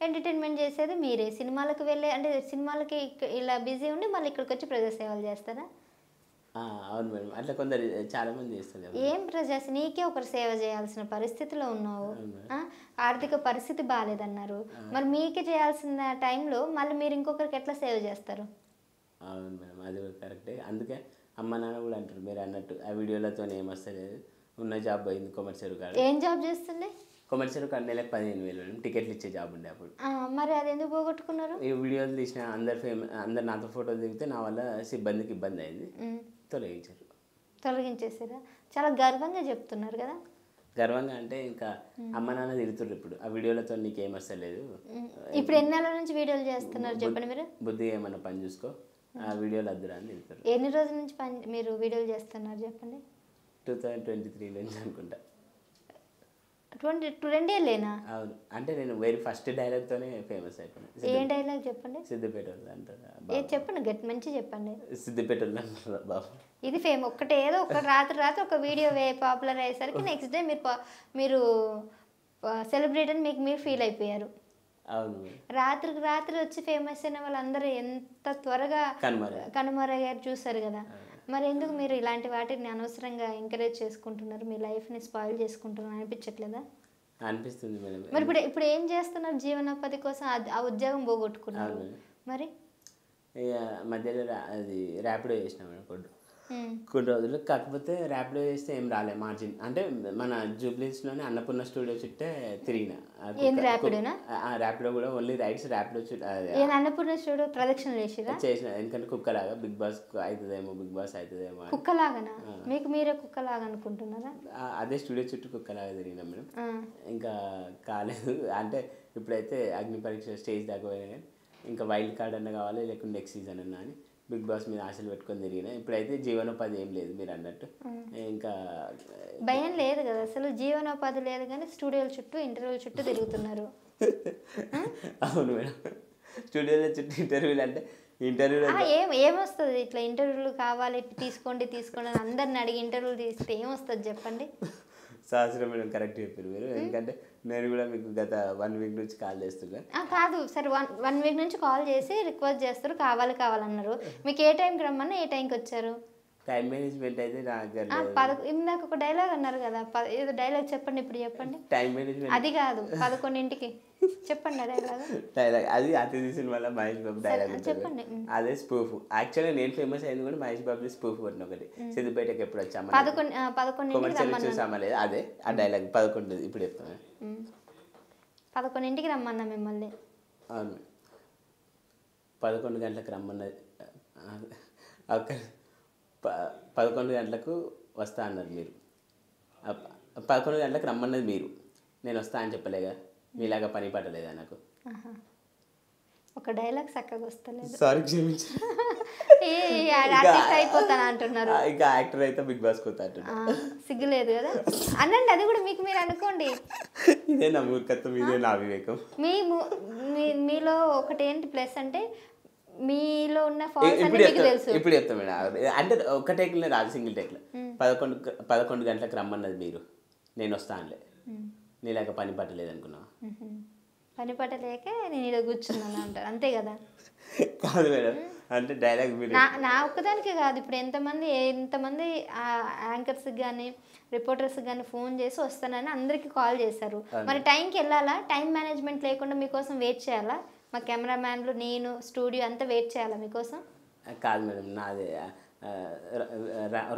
ఎంటర్టైన్మెంట్ చేసేది మీరే. సినిమాలకు వెళ్ళే అంటే సినిమాలకి ఇలా బిజీ ఉండి మళ్ళీ ఇక్కడికి వచ్చి ప్రజాసేవలు చేస్తారా? అవును మేడం, అట్లా కొందరు చాలా మంది చేస్తారు కదా. ఏం ప్రజెస్ నీకే ఒకరు సేవ చేయాల్సిన పరిస్థితిలో ఉన్నావు. ఆర్థిక పరిస్థితి బాగాలేదన్నారు, మరి మీకే చేయాల్సిన టైంలో మళ్ళీ మీరు ఇంకొకరికి ఎట్లా సేవ చేస్తారు? అవును మేడం, అది కూడా కరెక్టే. అందుకే అమ్మ నాన్న కూడా అంటారు మీరు అన్నట్టు ఆ వీడియోలతో ఏమొస్తలేదు, ఉన్న జాబ్ పోయింది కొమర్షియల్ కాడ. ఏం జాబ్ చేస్తుండే? కొమర్షియల్ కాడ నెలకు 15,000 మేడం, టికెట్లు ఇచ్చే జాబ్ ఉండే అప్పుడు. మరి అది ఎందుకు పోగొట్టుకున్నారు? ఈ వీడియోలు తీసిన అందరు నాతో ఫోటోలు దిగితే నా వల్ల సిబ్బందికి ఇబ్బంది అయింది, తొలగించారు. తొలగించేసారా? చాలా గర్వంగా చెప్తున్నారు కదా. గర్వంగా అంటే ఇంకా అమ్మ నాన్న తిడుతుర్రు ఇప్పుడు ఆ వీడియోలతో నీకేం వస్తలేదు, ఇప్పుడు ఎన్ని నెలల నుంచి వీడియోలు చేస్తున్నారు చెప్పండి మీరు? బుద్ధి ఏమన్నా పని చూసుకో, ఆ వీడియోలు వద్దురా అని తిడుతారు. ఎన్ని రోజుల నుంచి మీరు వీడియోలు చేస్తున్నారు చెప్పండి? 2023 నుంచి అనుకుంటా. 2 ఏళ్ళేనా? అవును, అంటే నేను వెరీ ఫస్ట్ డైలాగ్తోనే ఫేమస్ అయిపోయాను. ఏ డైలాగ్ చెప్పండి? సిద్దిపేట వాళ్ళు అంటారా ఏ చెప్పండి, గట్టి మంచి చెప్పండి. సిద్దిపేట వాళ్ళు అంటారా బాబు. ఇది ఒకటే ఏదో ఒక రాత్రి ఒక వీడియో పాపులర్ అయ్యేసరికి నెక్స్ట్ డే మీరు సెలబ్రేట్ అని మీరు ఫీల్ అయిపోయారు. అవును, రాత్రి వచ్చి ఫేమస్ అయిన వాళ్ళందరూ ఎంత త్వరగా కనుమరుగారు చూసారు కదా. మరి ఎందుకు మీరు ఇలాంటి వాటిని అనవసరంగా ఎంకరేజ్ చేసుకుంటున్నారు, మీ లైఫ్ని స్పాయిల్ చేసుకుంటున్నారు అనిపించట్లేదా? అనిపిస్తుంది మేడం. మరి ఇప్పుడు ఏం చేస్తున్నారు జీవనోపాధి కోసం? ఆ ఉద్యోగం పోగొట్టుకున్నారు మరి? మధ్యలో అది ర్యాపిడో చేసిన మేడం కొన్ని రోజులు. కాకపోతే ర్యాపిడో చేస్తే ఏం రాలే మార్జిన్. అంటే మన జూబ్లీస్లోనే అన్నపూర్ణ స్టూడియో చుట్టే తిరిగిన. ర్యాపిడో కూడా only rides Rapido Annapurna studio ప్రదక్షిణ చేసిన. ఎందుకంటే కుక్కలాగా బిగ్ బాస్ అవుతుందేమో, బిగ్ బాస్ అవుతుందేమో. కుక్కలాగానా? మీకు మీరే కుక్కలాగా అనుకుంటున్నారా? అదే స్టూడియో చుట్టూ కుక్కలాగా తిరిగినా మేడం. ఇంకా కాలేదు. అంటే ఇప్పుడైతే అగ్ని పరీక్ష స్టేజ్ దాకా పోయినా కానీ ఇంకా వైల్డ్ కార్డ్ అన్న కావాలి, లేకుంటే నెక్స్ట్ సీజన్ అన్నా అని బిగ్ బాస్ మీద ఆశలు పెట్టుకొని తిరిగినా. ఇప్పుడైతే జీవనోపాధి ఏం లేదు మీరు అన్నట్టు. ఇంకా భయం లేదు కదా అసలు, జీవనోపాధి లేదు కానీ స్టూడియోల చుట్టూ ఇంటర్వ్యూల చుట్టూ తిరుగుతున్నారు. అవును మేడం, స్టూడియోల చుట్టూ ఇంటర్వ్యూలు అంటే ఇంటర్వ్యూలో ఏమొస్తుంది? ఇట్లా ఇంటర్వ్యూలు కావాలి తీసుకోండి అని అందరిని అడిగి ఇంటర్వ్యూలు తీస్తే ఏమొస్తుంది చెప్పండి? సహస్రం మేడం కరెక్ట్ చెప్పారు మీరు. ఎందుకంటే నేను కూడా మీకు గత 1 వీక్ నుంచి కాల్ చేస్తున్నా. కాదు సరే, 1 వీక్ నుంచి కాల్ చేసి రిక్వెస్ట్ చేస్తారు కావాలన్నారు. మీకు ఏ టైంకి రమ్మన్నా ఏ టైంకి వచ్చారు? టైం మేనేజ్మెంట్ అయితే ఇందాక ఒక డైలాగ్ అన్నారు కదా, ఏదో డైలాగ్ చెప్పండి ఇప్పుడు చెప్పండి. టైం మేనేజ్మెంట్ అది కాదు, 11ంటికి చెప్పండి డైలాగ్. అది అతిథి సినిమాలో మహేష్ బాబు డైలాగ్ చెప్పండి. అదే స్పూఫ్. యాక్చువల్గా నేను ఫేమస్ అయింది కూడా మహేష్ బాబు స్పూఫ్ కొట్టిన ఒకటి. సిద్దిపేటకి ఎప్పుడు వచ్చాము 11ంటికి చూసామా లేదా, అదే ఆ డైలాగ్ 11 ఇప్పుడు చెప్తాను. 11ంటికి రమ్మన్నా మిమ్మల్ని. అవును, 11 గంటలకు రమ్మన్నది. 11 గంటలకు వస్తా అన్నారు మీరు. 11 గంటలకు రమ్మన్నది మీరు, నేను వస్తా అని చెప్పలేగా. మీలాగా పని పట్టలేదా నాకు? ఒక డైలాగ్ చక్కగా వస్తలేదు, సారీ క్షమించు. అయిపోతాను అంటున్నారు. ఇంకా యాక్టర్ అయితే బిగ్ బాస్ కొత్త అంటున్నారు. సిగ్గులేదు కదా అనండి, అది కూడా మీకు మీరు అనుకోండి. ఇదే నా మూర్ఖత్వం, ఇదే నా వివేకం. మీలో ఒకటి ఏంటి ప్లస్ అంటే మీలో ఉన్న ఫాల్స్ అంటే మీకు తెలుసు. ఇప్పుడు చెప్తా మేడం. అంటే ఒక టేక్లో రాదు, సింగిల్ టేక్లో 11 గంటలకు రమ్మన్నది మీరు, నేను వస్తా అనలే. నీలాగా పని పట్టలేదు అనుకున్నా. పని పట్టలేక నేను ఇలా కూర్చున్నాను అంటారు, అంతే కదా? కాదు మేడం, అంటే డైలాగ్ నా ఒక్కదానికే కాదు, ఇప్పుడు ఎంతమంది యాంకర్స్కి కానీ రిపోర్టర్స్కి కానీ ఫోన్ చేసి వస్తానని అందరికీ కాల్ చేశారు. మరి టైంకి వెళ్ళాలా? టైం మేనేజ్మెంట్ లేకుండా మీకోసం వెయిట్ చేయాలా? మా కెమెరామ్యాన్లు, నేను, స్టూడియో అంతా వెయిట్ చేయాలా మీకోసం? కాదు మేడం, నాదే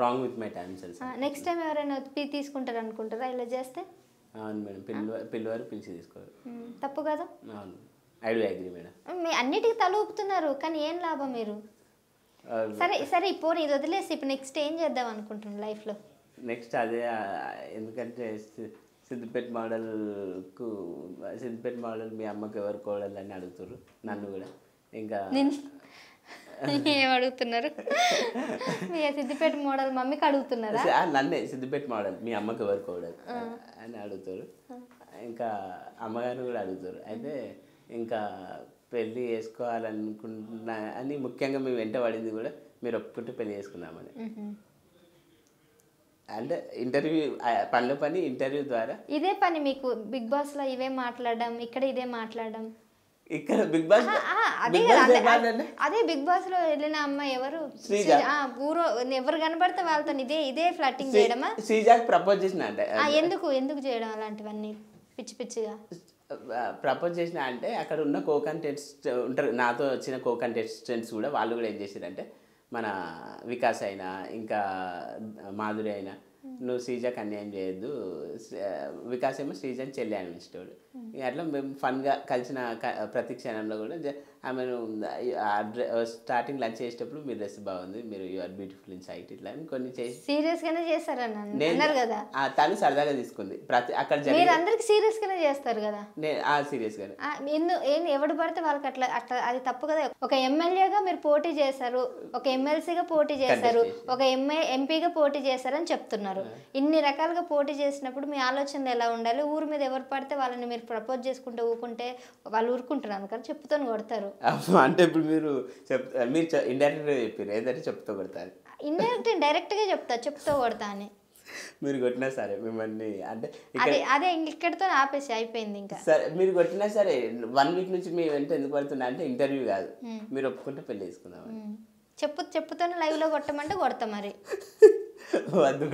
wrong with my time sense. Next time ఎవరైనా తీసుకుంటారు అనుకుంటారా ఇలా చేస్తే? అవును మేడం, పిల్లవారు పిలిచి తీసుకోరు. తప్పు కదా? అవును, ఐ డు అగ్రీ మేడం. మీ అన్నిటికీ తల ఊపుతున్నారు కానీ ఏం లాభం మీరు? సరే ఇప్పుడు ఇది వదిలేసి ఇప్పుడు నెక్స్ట్ ఏం చేద్దాం అనుకుంటున్నాను లైఫ్లో? నెక్స్ట్ అదే, ఎందుకంటే సిద్దిపేట మోడల్ మీ అమ్మకి ఎవరు కోడలని అడుగుతారు నన్ను కూడా. ఇంకా ఏం అడుగుతున్నారు? సిద్దిపేట మోడల్ మమ్మీకి అడుగుతున్నారా? నన్నే సిద్దిపేట మోడల్ మీ అమ్మకి ఎవరు కోడలు అని అడుగుతారు. ఇంకా అమ్మగారు కూడా అడుగుతారు. అయితే ఇంకా పెళ్ళి చేసుకోవాలనుకుంటున్నా అని ముఖ్యంగా మేము వెంట పడింది కూడా మీరు ఒప్పుకుంటే పెళ్ళి చేసుకుందామని. అంటే ఇంటర్వ్యూ పనిలో ఇంటర్వ్యూ ద్వారా ఇదే పని మీకు బిగ్ బాస్లో ఇవే మాట్లాడడం, ఇక్కడ ఇదే మాట్లాడడం. ఇక్కడ బిగ్ బాస్ అదే అదే బిగ్ బాస్ లో వెళ్ళిన అమ్మాయి ఎవరు ఊరో ఎవరు కనబడితే వాళ్ళతో ఇదే ఫ్లట్టింగ్ చేయడమా? శ్రీజాకి ప్రపోజ్ చేసిన అంటే ఎందుకు చేయడం అలాంటివన్నీ పిచ్చి పిచ్చిగా ప్రపోజ్ చేసిన అంటే అక్కడ ఉన్న కో కంటెస్టెంట్స్ ఉంటారు, నాతో వచ్చిన కో కంటెస్టెంట్స్ కూడా వాళ్ళు కూడా ఏం చేశారంటే మన వికాస్ అయినా ఇంకా మాధురి అయినా నువ్వు శ్రీజాకి అన్యాయం చేయొద్దు, వికాస్ ఏమో శ్రీజాని చెల్లి అని పిలిచేవాడు. అట్లా మేము ఫన్గా కలిసిన ప్రతి క్షణంలో కూడా ఆమెను స్టార్టింగ్ లంచ్ చేసేటప్పుడు మీ డ్రెస్ బాగుంది, మీరు you are beautiful inside ఇట్లా కొన్ని చేసి సీరియస్ గానే చేస్తారన్నారు కదా. తను సరదాగా తీసుకుంది. ప్రతి అక్కడ మీరు అందరికి సీరియస్ గానే చేస్తారు కదా. సీరియస్ గానే ఎవడు పడితే వాళ్ళకి అట్లా అట్లా అది తప్పు కదా. ఒక ఎమ్మెల్యేగా మీరు పోటీ చేశారు, ఒక ఎమ్మెల్సీగా పోటీ చేశారు, ఒక ఎంపీగా పోటీ చేశారని చెప్తున్నారు. ఇన్ని రకాలుగా పోటీ చేసినప్పుడు మీ ఆలోచనలు ఎలా ఉండాలి? ఊరి మీద ఎవరు పడితే వాళ్ళని మీరు ప్రపోజ్ చేసుకుంటే ఊరుకుంటే వాళ్ళు ఊరుకుంటున్నారు కదా, చెప్పుతో కొడతారు. అంటే ఇప్పుడు మీరు ఇండైరెక్ట్గా చెప్పారు, ఏదంటే చెప్తూ కొడతారు. డైరెక్ట్ గా చెప్తూ కొడతా అని మీరు కొట్టినా సరే మిమ్మల్ని అంటే అదే ఇక్కడితో ఆపేసి అయిపోయింది. ఇంకా సరే మీరు కొట్టినా సరే 1 వీక్ నుంచి మీ వెంట ఎందుకు పడుతున్నా అంటే ఇంటర్వ్యూ కాదు, మీరు ఒప్పుకుంటే పెళ్లి చేసుకుందాం. చెప్పుతోనే లైవ్ లో కొట్టమంటే కొడతా. మరి వద్దు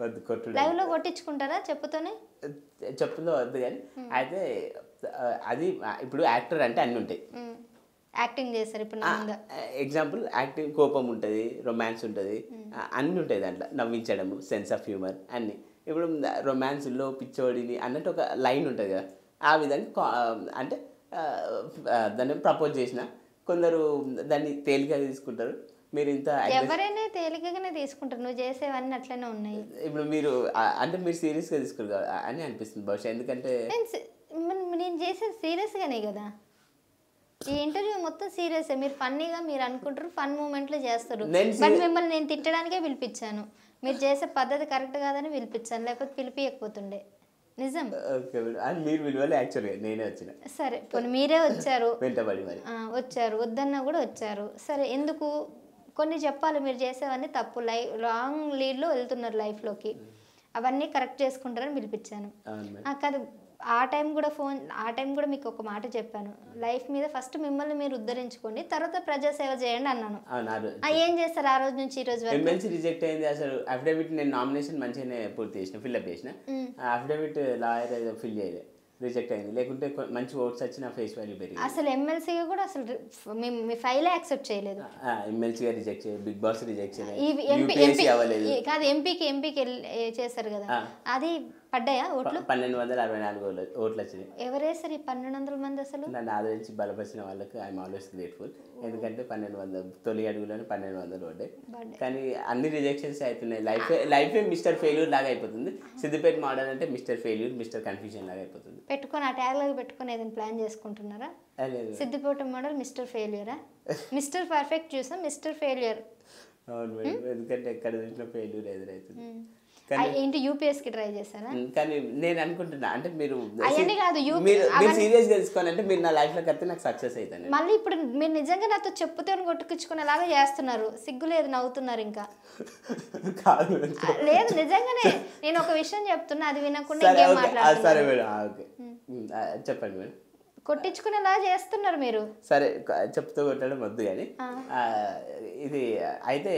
వద్దు కొట్టు లైవ్ లో కొట్టించుకుంటారా చెప్పుతోనే? చెప్పుతో వద్దు కానీ అయితే అది ఇప్పుడు యాక్టర్ అంటే అన్నీ ఉంటాయి. యాక్టింగ్ చేస్తారు ఇప్పుడు ఎగ్జాంపుల్ యాక్టింగ్ కోపం ఉంటుంది, రొమాన్స్ ఉంటుంది, అన్నీ ఉంటాయి దాంట్లో. నవ్వించడము, సెన్స్ ఆఫ్ హ్యూమర్ అన్నీ. ఇప్పుడు రొమాన్స్లో పిచ్చోడిని అన్నట్టు ఒక లైన్ ఉంటుంది కదా, ఆ విధంగా అంటే దాన్ని ప్రపోజ్ చేసిన కొందరు దాన్ని తేలికగా తీసుకుంటారు. మీరు ఇంత ఎవరైనా తేలికగానే తీసుకుంటారు, నువ్వు చేసేవన్నీ అట్లనే ఉన్నాయి. ఇప్పుడు మీరు అంటే మీరు సీరియస్గా తీసుకుంటారు అని అనిపిస్తుంది బహుశా, ఎందుకంటే నేను చేసేది సీరియస్గానే కదా. ఈ ఇంటర్వ్యూ మొత్తం సీరియస్. మీరు ఫన్నీగా మీరు అనుకుంటారు, ఫన్ మూమెంట్లో చేస్తారు. బట్ మిమ్మల్ని నేను తిట్టడానికే పిలిపించాను. మీరు చేసే పద్ధతి కరెక్ట్ కాదని పిలిపించాను, లేకపోతే పిలిపియకపోతుండే. నిజం. మీరు పిలవాలి, యాక్చువల్గా నేనే వచ్చిన. సరే పోనీ మీరే వచ్చారు, వెంటబడి మరి వచ్చారు, వద్దన్నా కూడా వచ్చారు. సరే ఎందుకు కొన్ని చెప్పాలి. మీరు చేసేవన్నీ తప్పు, లాంగ్ లీడ్లో వెళ్తున్నారు లైఫ్లోకి, అవన్నీ కరెక్ట్ చేసుకుంటారని పిలిపించాను. కాదు ఆ టైం కూడా మీకు ఒక మాట చెప్పాను, లైఫ్ మీద ఫస్ట్ మిమ్మల్ని మీరు ఉద్ధరించుకోండి, తర్వాత ప్రజాసేవ చేయండి అన్నాను. ఏం చేస్తారు ఆ రోజు నుంచి ఈ రోజు వరకు? ఎమ్మెల్సీ రిజెక్ట్ అయింది. అసలు అఫిడవిట్ నేను నామినేషన్ మంచిగానే పూర్తి చేసిన, ఫిల్అప్ చేసిన. అఫిడవిట్ లాయర్ ఫిల్ చేయలేదు, రిజెక్ట్ అయింది. లేకుంటే మంచి ఓట్స్ వచ్చి నా ఫేస్ వాల్యూ పెరిగింది. అసలు ఎమ్మెల్సీగా కూడా అసలు మీ ఫైల్ యాక్సెప్ట్ చేయలేదు. ఎమ్మెల్సీగా రిజెక్ట్ చేయలేదు, బిగ్ బాస్ రిజెక్ట్ చేయలేదు, కాదు ఎంపీకి చేశారు కదా, అది పడ్డాయా ఓట్లు? 1264 ఓట్లు వచ్చినాయి. ఎవరేసారు ఈ 1200 మంది? అసలు నన్ను ఆదరించి బలపరిచిన వాళ్ళకి ఐఎమ్ ఆల్వేస్ గ్రేట్ఫుల్. ఎందుకంటే 1200 తొలి అడుగులోనే 1200 ఓటే. కానీ అన్ని రిజెక్షన్స్ అవుతున్నాయి. లైఫే మిస్టర్ ఫెయిల్యూర్ లాగా అయిపోతుంది. సిద్దిపేట మోడల్ అంటే మిస్టర్ ఫెయిల్యూర్, మిస్టర్ కన్ఫ్యూజన్ లాగా అయిపోతుంది. పెట్టుకొని ఆ ట్యాగ్ లాగా పెట్టుకొని ఏదైనా ప్లాన్ చేసుకుంటున్నారా? సిద్దిపేట మోడల్ మిస్టర్ ఫెయిల్యూరా? మిస్టర్ పర్ఫెక్ట్ చూసాం, మిస్టర్ ఫెయిల్యూర్. అవును మేడం, ఎందుకంటే ఎక్కడ చూసినా ఫెయిల్యూర్ ఎదురవుతుంది. ఏంటి యూపీఎస్కి ట్రై చేశారా? కానీ నేను అనుకుంటున్నా అంటే మీరు సీరియస్ గా తీసుకోవాలంటే మీరు నా లైఫ్ లోకి వస్తే నాకు సక్సెస్ అవుతాను. మళ్ళీ ఇప్పుడు మీరు నిజంగా నాతో చెప్పుతో కొట్టుకునేలాగా చేస్తున్నారు, సిగ్గు లేదు, నవ్వుతున్నారు. ఇంకా లేదు నిజంగానే నేను ఒక విషయం చెప్తున్నా, అది వినకుండా ఇంకేం మాట్లాడుతున్నారు. చెప్పండి మేడం. కొట్టించుకునేలా చేస్తున్నారు మీరు. సరే చెప్తూ కొట్టడం వద్దు కానీ ఇది అయితే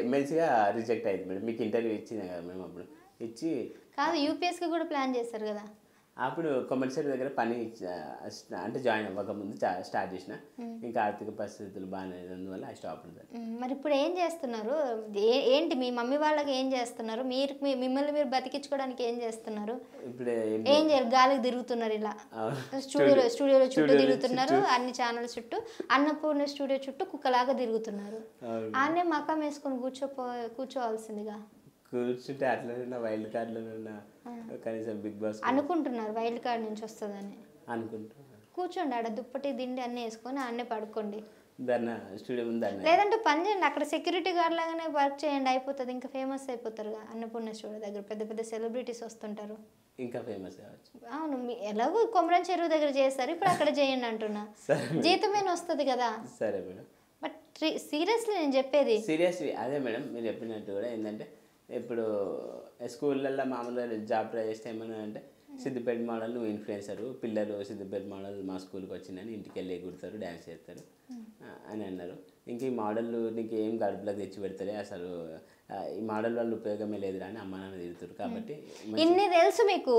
ఎమ్మెల్సీగా రిజెక్ట్ అయింది మేడం. మీకు ఇంటర్వ్యూ ఇచ్చింది కదా మేము, అప్పుడు ఇచ్చి కాదు యూపీఎస్కి కూడా ప్లాన్ చేశారు కదా. అప్పుడు కొమర్షియల్ దగ్గర పని అంటే జాయిన్ అవ్వకముందు స్టార్ట్ చేసిన, ఇంకా ఆర్థిక పరిస్థితులు బాగానే అందువల్ల స్టాప్ ఉంటుంది. మరి ఇప్పుడు ఏం చేస్తున్నారు? ఏంటి మీ మమ్మీ వాళ్ళకి ఏం చేస్తున్నారు? మిమ్మల్ని మీరు బతికించుకోవడానికి ఏం చేస్తున్నారు? ఇప్పుడు ఏం చేయాలి? గాలికి తిరుగుతున్నారు, ఇలా స్టూడియోలో చుట్టూ తిరుగుతున్నారు, అన్ని ఛానల్స్ చుట్టూ, అన్నపూర్ణ స్టూడియో చుట్టూ కుక్కలాగా తిరుగుతున్నారు. ఆనే మకం వేసుకొని కూర్చోవాల్సిందిగా. కూర్చుంటే అట్లనే వైల్డ్ కార్డ్లో కనీసం బిగ్ బాస్ అనుకుంటున్నారు వైల్డ్ కార్డ్ నుంచి వస్తుందని అనుకుంటున్నారు. కూర్చోండి ఆడ, దుప్పటి దిండి అన్నీ వేసుకొని అన్నే పడుకోండి. స్టూడియో లేదంటే పని చేయండి, అక్కడ సెక్యూరిటీ గార్డ్ లాగానే వర్క్ చేయండి, అయిపోతుంది. ఇంకా ఫేమస్ అయిపోతారు. అన్నపూర్ణ స్టూడియో దగ్గర పెద్ద పెద్ద సెలబ్రిటీస్ వస్తుంటారు, ఇంకా ఫేమస్ కావచ్చు. అవును, ఎలాగో కొమరం చెరువు దగ్గర చేస్తారు, ఇప్పుడు అక్కడ చేయండి అంటున్నా. జీతమేనా వస్తుంది కదా. సరే మేడం, బట్ సీరియస్లీ నేను చెప్పేది సీరియస్లీ అదే మేడం. మీరు చెప్పినట్టు కూడా ఏంటంటే ఇప్పుడు స్కూళ్ళల్లో మామూలుగా జాబ్ ట్రై చేస్తే ఏమన్నా అంటే సిద్దిపేట మోడల్ నువ్వు ఇన్ఫ్లుయెన్సరు, పిల్లలు సిద్దిపేట మోడల్ మా స్కూల్కి వచ్చిందని ఇంటికి వెళ్ళి ఎగురుతారు, డ్యాన్స్ చేస్తారు అని అన్నారు. ఇంక ఈ మోడల్ నీకు ఏం గడుపులకు తెచ్చి పెడతారే, అసలు ఈ మోడల్ వల్ల ఉపయోగమే లేదురా అని అమ్మ నాన్న తిరుగుతారు. కాబట్టి ఇన్ని తెలుసు మీకు,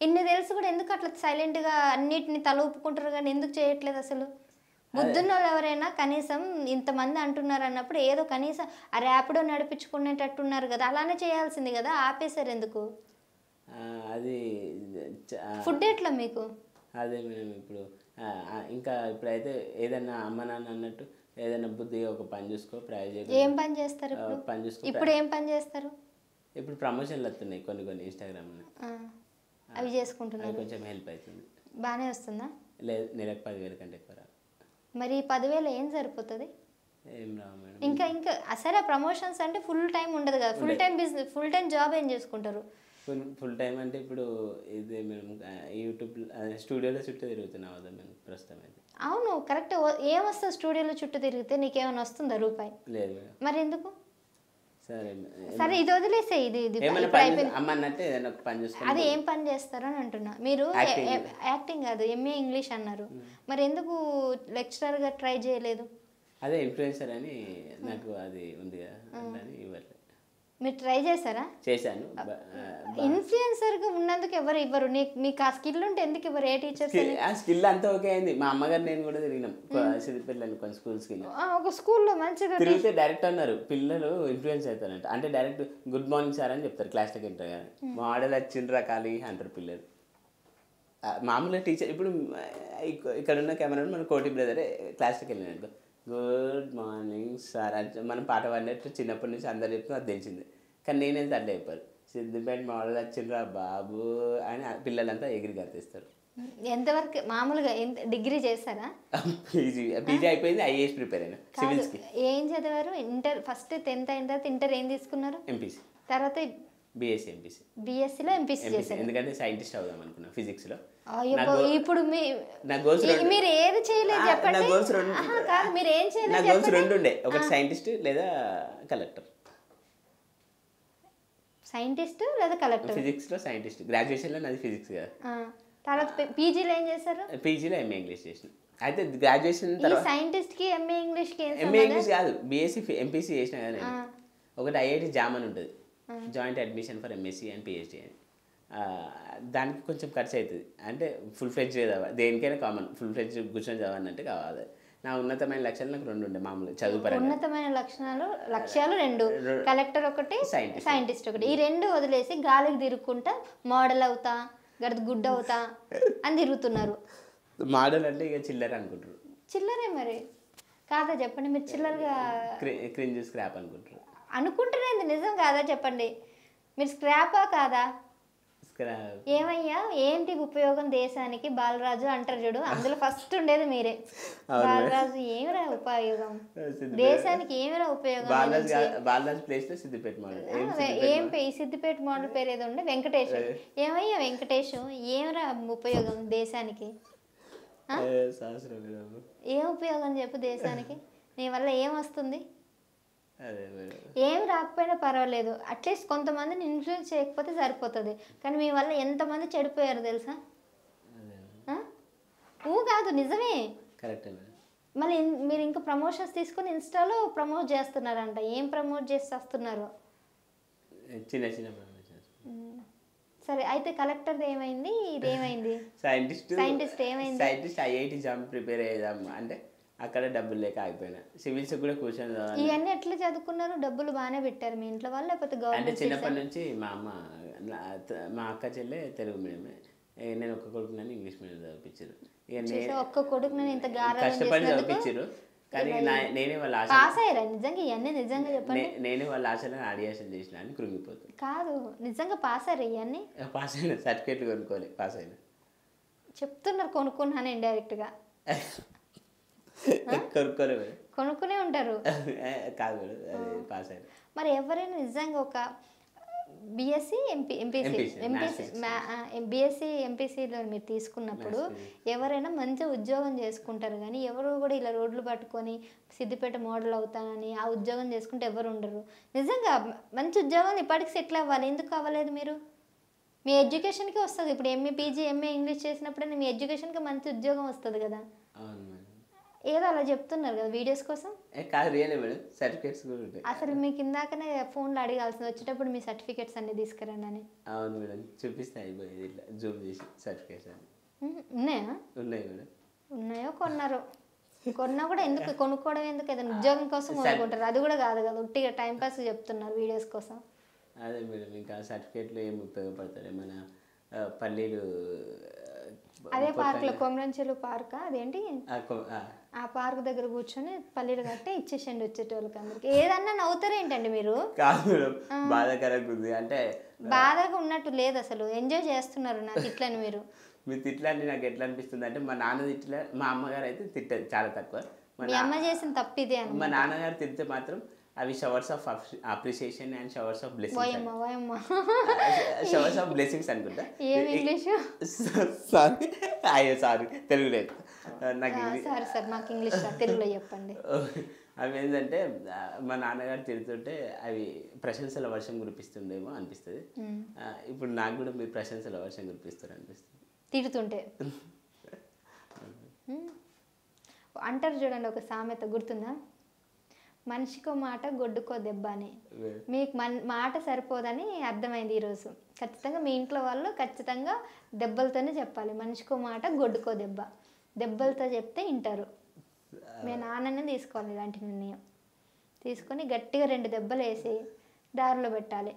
ఇన్ని తెలుసు కూడా ఎందుకు అట్లా సైలెంట్గా అన్నిటిని తల ఊపుకుంటారు కానీ ఎందుకు చేయట్లేదు అసలు? బుద్ధున్న వాళ్ళు ఎవరైనా కనీసం ఇంతమంది అంటున్నారు అన్నప్పుడు ఏదో కనీసం ఆ ర్యాపిడో నడిపించుకునేటట్టున్నారు కదా, అలానే చేయాల్సింది కదా, ఆపేశారు ఎందుకు? అది ఫుడ్ ఎట్లా మీకు? అదే మేము ఇప్పుడు ఇంకా ఇప్పుడైతే ఏదైనా అమ్మ నాన్న అన్నట్టు ఏదైనా బుద్ధిగా ఒక పని చూసుకో, ప్రైవేట్ ఏం పని చేస్తారు ఇప్పుడు? పని చూసుకో. ఇప్పుడు ఏం పని చేస్తారు? ఇప్పుడు ప్రమోషన్లు వస్తున్నాయి కొన్ని ఇన్స్టాగ్రామ్లో, అవి చేసుకుంటున్నారు, కొంచెం హెల్ప్ అవుతుంది. బాగానే వస్తుందా? లేదు, నెలకు 10,000 కంటే ఎక్కువ రాదు. మరి 10,000 ఏం సరిపోతుంది? ఏం రావు మేడం. ఇంకా సరే ప్రమోషన్స్ అంటే ఫుల్ టైం ఉండదు కదా, full time business, full time job ఏం చేసుకుంటారు? ఫుల్ టైం అంటే ఇప్పుడు ఇదే మేము యూట్యూబ్ స్టూడియోలో చుట్టూ తిరుగుతున్నాం కదా మేము ప్రస్తుతం అయితే. అవును కరెక్ట్. ఏమొస్తుంది స్టూడియోలో చుట్టూ తిరిగితే? నీకేమైనా వస్తుందా రూపాయి? లేదు మేడం. మరి ఎందుకు? సరే ఇది వదిలేసే, ఇది అమ్మ అన్నట్టు ఏదైనా ఒక పని చూసుకుంటే. అది ఏం పని చేస్తారు అని అంటున్నా. మీరు యాక్టింగ్ కాదు, ఎంఏ ఇంగ్లీష్ అన్నారు, మరి ఎందుకు లెక్చరర్గా ట్రై చేయలేదు? అదే ఇన్ఫ్లుయెన్సర్ అని నాకు అది ఉంది కదా, అని ఇవ్వట్లేదు. మీరు ట్రై చేశారా? చేశాను. ఇన్ఫ్లుయెన్సర్గా ఉన్నందుకు ఎవరు ఇవ్వరు, మీకు ఆ స్కిల్ ఉంటే ఎందుకు ఇవ్వరు? ఏ టీచర్స్? ఆ స్కిల్ అంతా ఓకే అయింది. మా అమ్మగారు నేను కూడా తిరిగినాం సిద్దిపేటలో కొన్ని స్కూల్స్కి. ఒక స్కూల్లో మంచిగా తిరిగితే డైరెక్ట్ అన్నారు పిల్లలు ఇన్ఫ్లుయెన్స్ అవుతారంట. అంటే డైరెక్ట్ గుడ్ మార్నింగ్ సార్ అని చెప్తారు క్లాస్లోకి ఎంటర్ కానీ, మోడల్ వచ్చిండ్రా ఖాళీ అంటారు పిల్లలు. మామూలుగా టీచర్ ఇప్పుడు ఇక్కడ ఉన్న కెమెరా మన కోటి బ్రదరే క్లాస్లోకి వెళ్ళినాడు, గుడ్ మార్నింగ్ సార్ అని మనం పాట పాడినట్టు చిన్నప్పటి నుంచి అందరు చెప్తున్నా అది తెలిసింది. కానీ నేనైతే అట్లా చెప్పారు, సిద్దిపేట మోడల్ వచ్చిండ్రా బాబు అని పిల్లలంతా ఎగిరి కనిపిస్తారు. ఎంతవరకు మామూలుగా డిగ్రీ చేశారా? పీజీ అయిపోయింది, ఐఏఎస్ ప్రిపేర్ అయినా సివిల్స్కి. ఏం చదివారు? ఇంటర్ ఫస్ట్ 10th అయిన తర్వాత ఇంటర్ ఏం తీసుకున్నారు? ఎంపీసీ. తర్వాత బీఎస్సీ ఎంపీసీ. బీఎస్సీలో ఎంపీసీ చేశారు. ఎందుకంటే సైంటిస్ట్ అవుదాం అనుకున్నా ఫిజిక్స్లో. ఇప్పుడు మీరు ఏది చేయలేదు చెప్పండి. నా గోల్స్ రెండు. కాదు, మీరు ఏం చేయలేదు. నా గోల్స్ రెండు ఉండే, ఒకటి సైంటిస్ట్ లేదా కలెక్టర్. సైంటిస్ట్ లేదా కలెక్టర్. ఫిజిక్స్లో సైంటిస్ట్, గ్రాడ్యుయేషన్లో నాది ఫిజిక్స్ కదా. తర్వాత పీజీలో ఏం చేశారు? పీజీలో ఎంఏ ఇంగ్లీష్ చేసిన. అయితే గ్రాడ్యుయేషన్ తర్వాత సైంటిస్ట్కి ఎంఏ ఇంగ్లీష్కి ఎంఏ ఇంగ్లీష్ కాదు, బీఎస్సీ ఎంపీసీ చేసిన కదా నేను. ఒకటి ఐఐటి జామ్ అని ఉంటుంది, joint admission for MSc and PhD అని. దానికి కొంచెం ఖర్చు అవుతుంది. అంటే ఫుల్ ఫ్లెడ్జ్ చదవాలి, దేనికైనా కామన్ ఫుల్ ఫ్లెడ్జ్ కూర్చొని చదవాలంటే కావాలి. నా ఉన్నతమైన లక్ష్యాలు నాకు రెండు ఉండే మామూలు చదువు పరంగా. ఉన్నతమైన లక్ష్యాలు రెండు, కలెక్టర్ ఒకటి, సైంటిస్ట్ ఒకటి. ఈ రెండు వదిలేసి గాలికి తిరుగుకుంటా మోడల్ అవుతా, గడిది గుడ్డ అవుతా అని తిరుగుతున్నారు. మోడల్ అంటే ఇక చిల్లర అనుకుంటారు. చిల్లరే మరి కాదా చెప్పండి? మీరు చిల్లరగా క్రింజ్ స్క్రాప్ అనుకుంటున్నది నిజం కాదా చెప్పండి? మీరు స్క్రాపా కాదా? ఏమయ్యా ఏంటి ఉపయోగం దేశానికి? బాలరాజు అంటారు చూడు, అందులో ఫస్ట్ ఉండేది మీరే. బాలరాజు ఏమిరా ఉపయోగం దేశానికి? ఏమిరా ఉపయోగం? బాలరాజు ప్లేస్ లో సిద్దిపేట మోడల్. ఏం సిద్దిపేట మోడల్ పేరు ఏదో ఉండే, వెంకటేష్. ఏమయ్యా వెంకటేష్ ఏమిరా ఉపయోగం దేశానికి? ఏం ఉపయోగం చెప్పు దేశానికి? నీ వల్ల ఏం వస్తుంది? ఏం రాకపోయినా పర్వాలేదు, అట్లీస్ట్ కొంతమందిని ఇన్ఫ్లుయెన్స్ చేయకపోతే సరిపోతుంది. కానీ మీ వల్ల ఎంతమంది చెడిపోయారు తెలుసా? కాదు నిజమే. మళ్ళీ మీరు ఇంకా ప్రమోషన్స్ తీసుకొని ఇన్స్టాలో ప్రమోట్ చేస్తున్నారంట. ఏం ప్రమోట్ చేసి వస్తున్నారు? చిన్న చిన్న ప్రమోషన్స్. సరే అయితే కలెక్టర్ ఏమైంది? ఇదేమైంది? సైంటిస్ట్ ఏమైంది? సైంటిస్ట్ ఐఐటి జామ్ ప్రిపేర్ అయ్యాం అంటే అక్కడ డబ్బులు లేక ఆగిపోయినా. సివిల్స్ కూడా కూర్చొని ఇవన్నీ ఎట్లా చదువుకున్నారు? డబ్బులు బాగానే పెట్టారు మీ ఇంట్లో వాళ్ళు లేకపోతే గవర్నమెంట్? అంటే చిన్నప్పటి నుంచి మా అమ్మ, మా అక్క చెల్లె తెలుగు మీడియమే, నేను ఒక్క కొడుకునని ఇంగ్లీష్ మీడియం చదివించారు. ఇక ఒక్క కొడుకునని ఇంత కష్టపడి చదివించారు. కానీ నేనే వాళ్ళ ఆశ పాస్ అయ్యారా నిజంగా? ఇవన్నీ నిజంగా చెప్పండి. నేనే వాళ్ళ ఆశలను ఆడియాషన్ చేసిన అని కృంగిపోతుంది. కాదు నిజంగా పాస్ అయ్యారు? ఇవన్నీ పాస్ అయినా, సర్టిఫికేట్లు కొనుక్కోవాలి, పాస్ అయినా చెప్తున్నారు. కొనుక్కున్నాను ఇండైరెక్ట్గా. కొనుక్కునే ఉంటారు కాదు పాస్ అయినా. మరి ఎవరైనా నిజంగా ఒక బీఎస్సీ బీఎస్సీ ఎంపీసీలో మీరు తీసుకున్నప్పుడు ఎవరైనా మంచి ఉద్యోగం చేసుకుంటారు, కానీ ఎవరు కూడా ఇలా రోడ్లు పట్టుకొని సిద్దిపేట మోడల్ అవుతానని ఆ ఉద్యోగం చేసుకుంటే ఎవరు ఉండరు. నిజంగా మంచి ఉద్యోగం ఇప్పటికి సెటిల్ అవ్వాలి, ఎందుకు అవ్వలేదు మీరు? మీ ఎడ్యుకేషన్కి వస్తుంది. ఇప్పుడు ఎంఏ పీజీ ఎంఏ ఇంగ్లీష్ చేసినప్పుడే మీ ఎడ్యుకేషన్కి మంచి ఉద్యోగం వస్తుంది కదా. అవును మేడం. ఏదో అలా చెప్తున్నారు కదా వీడియోస్ కోసం. కాదు రియలే మేడం, సర్టిఫికేట్స్ కూడా ఉంటాయి. అసలు మీకు ఇందాకనే ఫోన్లో అడగాల్సింది, వచ్చేటప్పుడు మీ సర్టిఫికేట్స్ అన్ని తీసుకురండి అని. అవును మేడం, చూపిస్తే అయిపోయింది ఇట్లా జూమ్ చేసి సర్టిఫికేట్స్ అని. ఉన్నాయా? ఉన్నాయి మేడం. ఉన్నాయో కొన్నారో. కొన్నా కూడా ఎందుకు కొనుక్కోవడం, ఎందుకు ఏదైనా ఉద్యోగం కోసం కొనుక్కుంటారు, అది కూడా కాదు కదా, ఉట్టిగా టైంపాస్ చెప్తున్నారు వీడియోస్ కోసం. అదే మేడం, ఇంకా సర్టిఫికేట్లు ఏమి ఉపయోగపడతాయి మన పల్లీలు. అదే పార్క్లో కొమరంచెలు పార్క్ అదేంటి, ఆ ఆ పార్క్ దగ్గర కూర్చొని పల్లీలు కట్టి ఇచ్చేసండి వచ్చేటోళ్ళకి అందరికి. ఏదన్నా నవ్వుతారేంటండి మీరు? కాదు మేడం, బాధాకరంగా ఉంది. అంటే బాధగా ఉన్నట్టు లేదు, అసలు ఎంజాయ్ చేస్తున్నారు నా తిట్లని మీరు. మీ తిట్లంటే నాకు ఎట్లా అనిపిస్తుంది అంటే, మా నాన్న తిట్లే, మా అమ్మగారు అయితే తిట్టేది చాలా తక్కువ. మీ అమ్మ చేసిన తప్పు ఇదే అని. మా నాన్నగారు తిడితే మాత్రం అవి showers of appreciation and showers of blessings. Showers of blessings అనుకుంటా. ఏం ఇంగ్లీష్? సారీ, అయ్యో సారీ, తెలుగు లేదు నాకు. సారీ సార్, మాకు ఇంగ్లీష్ తెలుగులో చెప్పండి. అవి ఏంటంటే మా నాన్నగారు తిడుతుంటే అవి ప్రశంసల వర్షం కురిపిస్తుండేమో అనిపిస్తుంది. ఇప్పుడు నాకు కూడా మీరు ప్రశంసల వర్షం కురిపిస్తారు అనిపిస్తుంది తిడుతుంటే. అంటారు చూడండి ఒక సామెత, గుర్తుందా? మనిషికో మాట గొడ్డుకో దెబ్బ అని. మీకు మాట సరిపోదని అర్థమైంది ఈరోజు. ఖచ్చితంగా మీ ఇంట్లో వాళ్ళు ఖచ్చితంగా దెబ్బలతోనే చెప్పాలి. మనిషికో మాట గొడ్డుకో దెబ్బ, దెబ్బలతో చెప్తే వింటారు. మీ నాన్ననే తీసుకోవాలి ఇలాంటి నిర్ణయం తీసుకొని, గట్టిగా 2 దెబ్బలు వేసి దారిలో పెట్టాలి.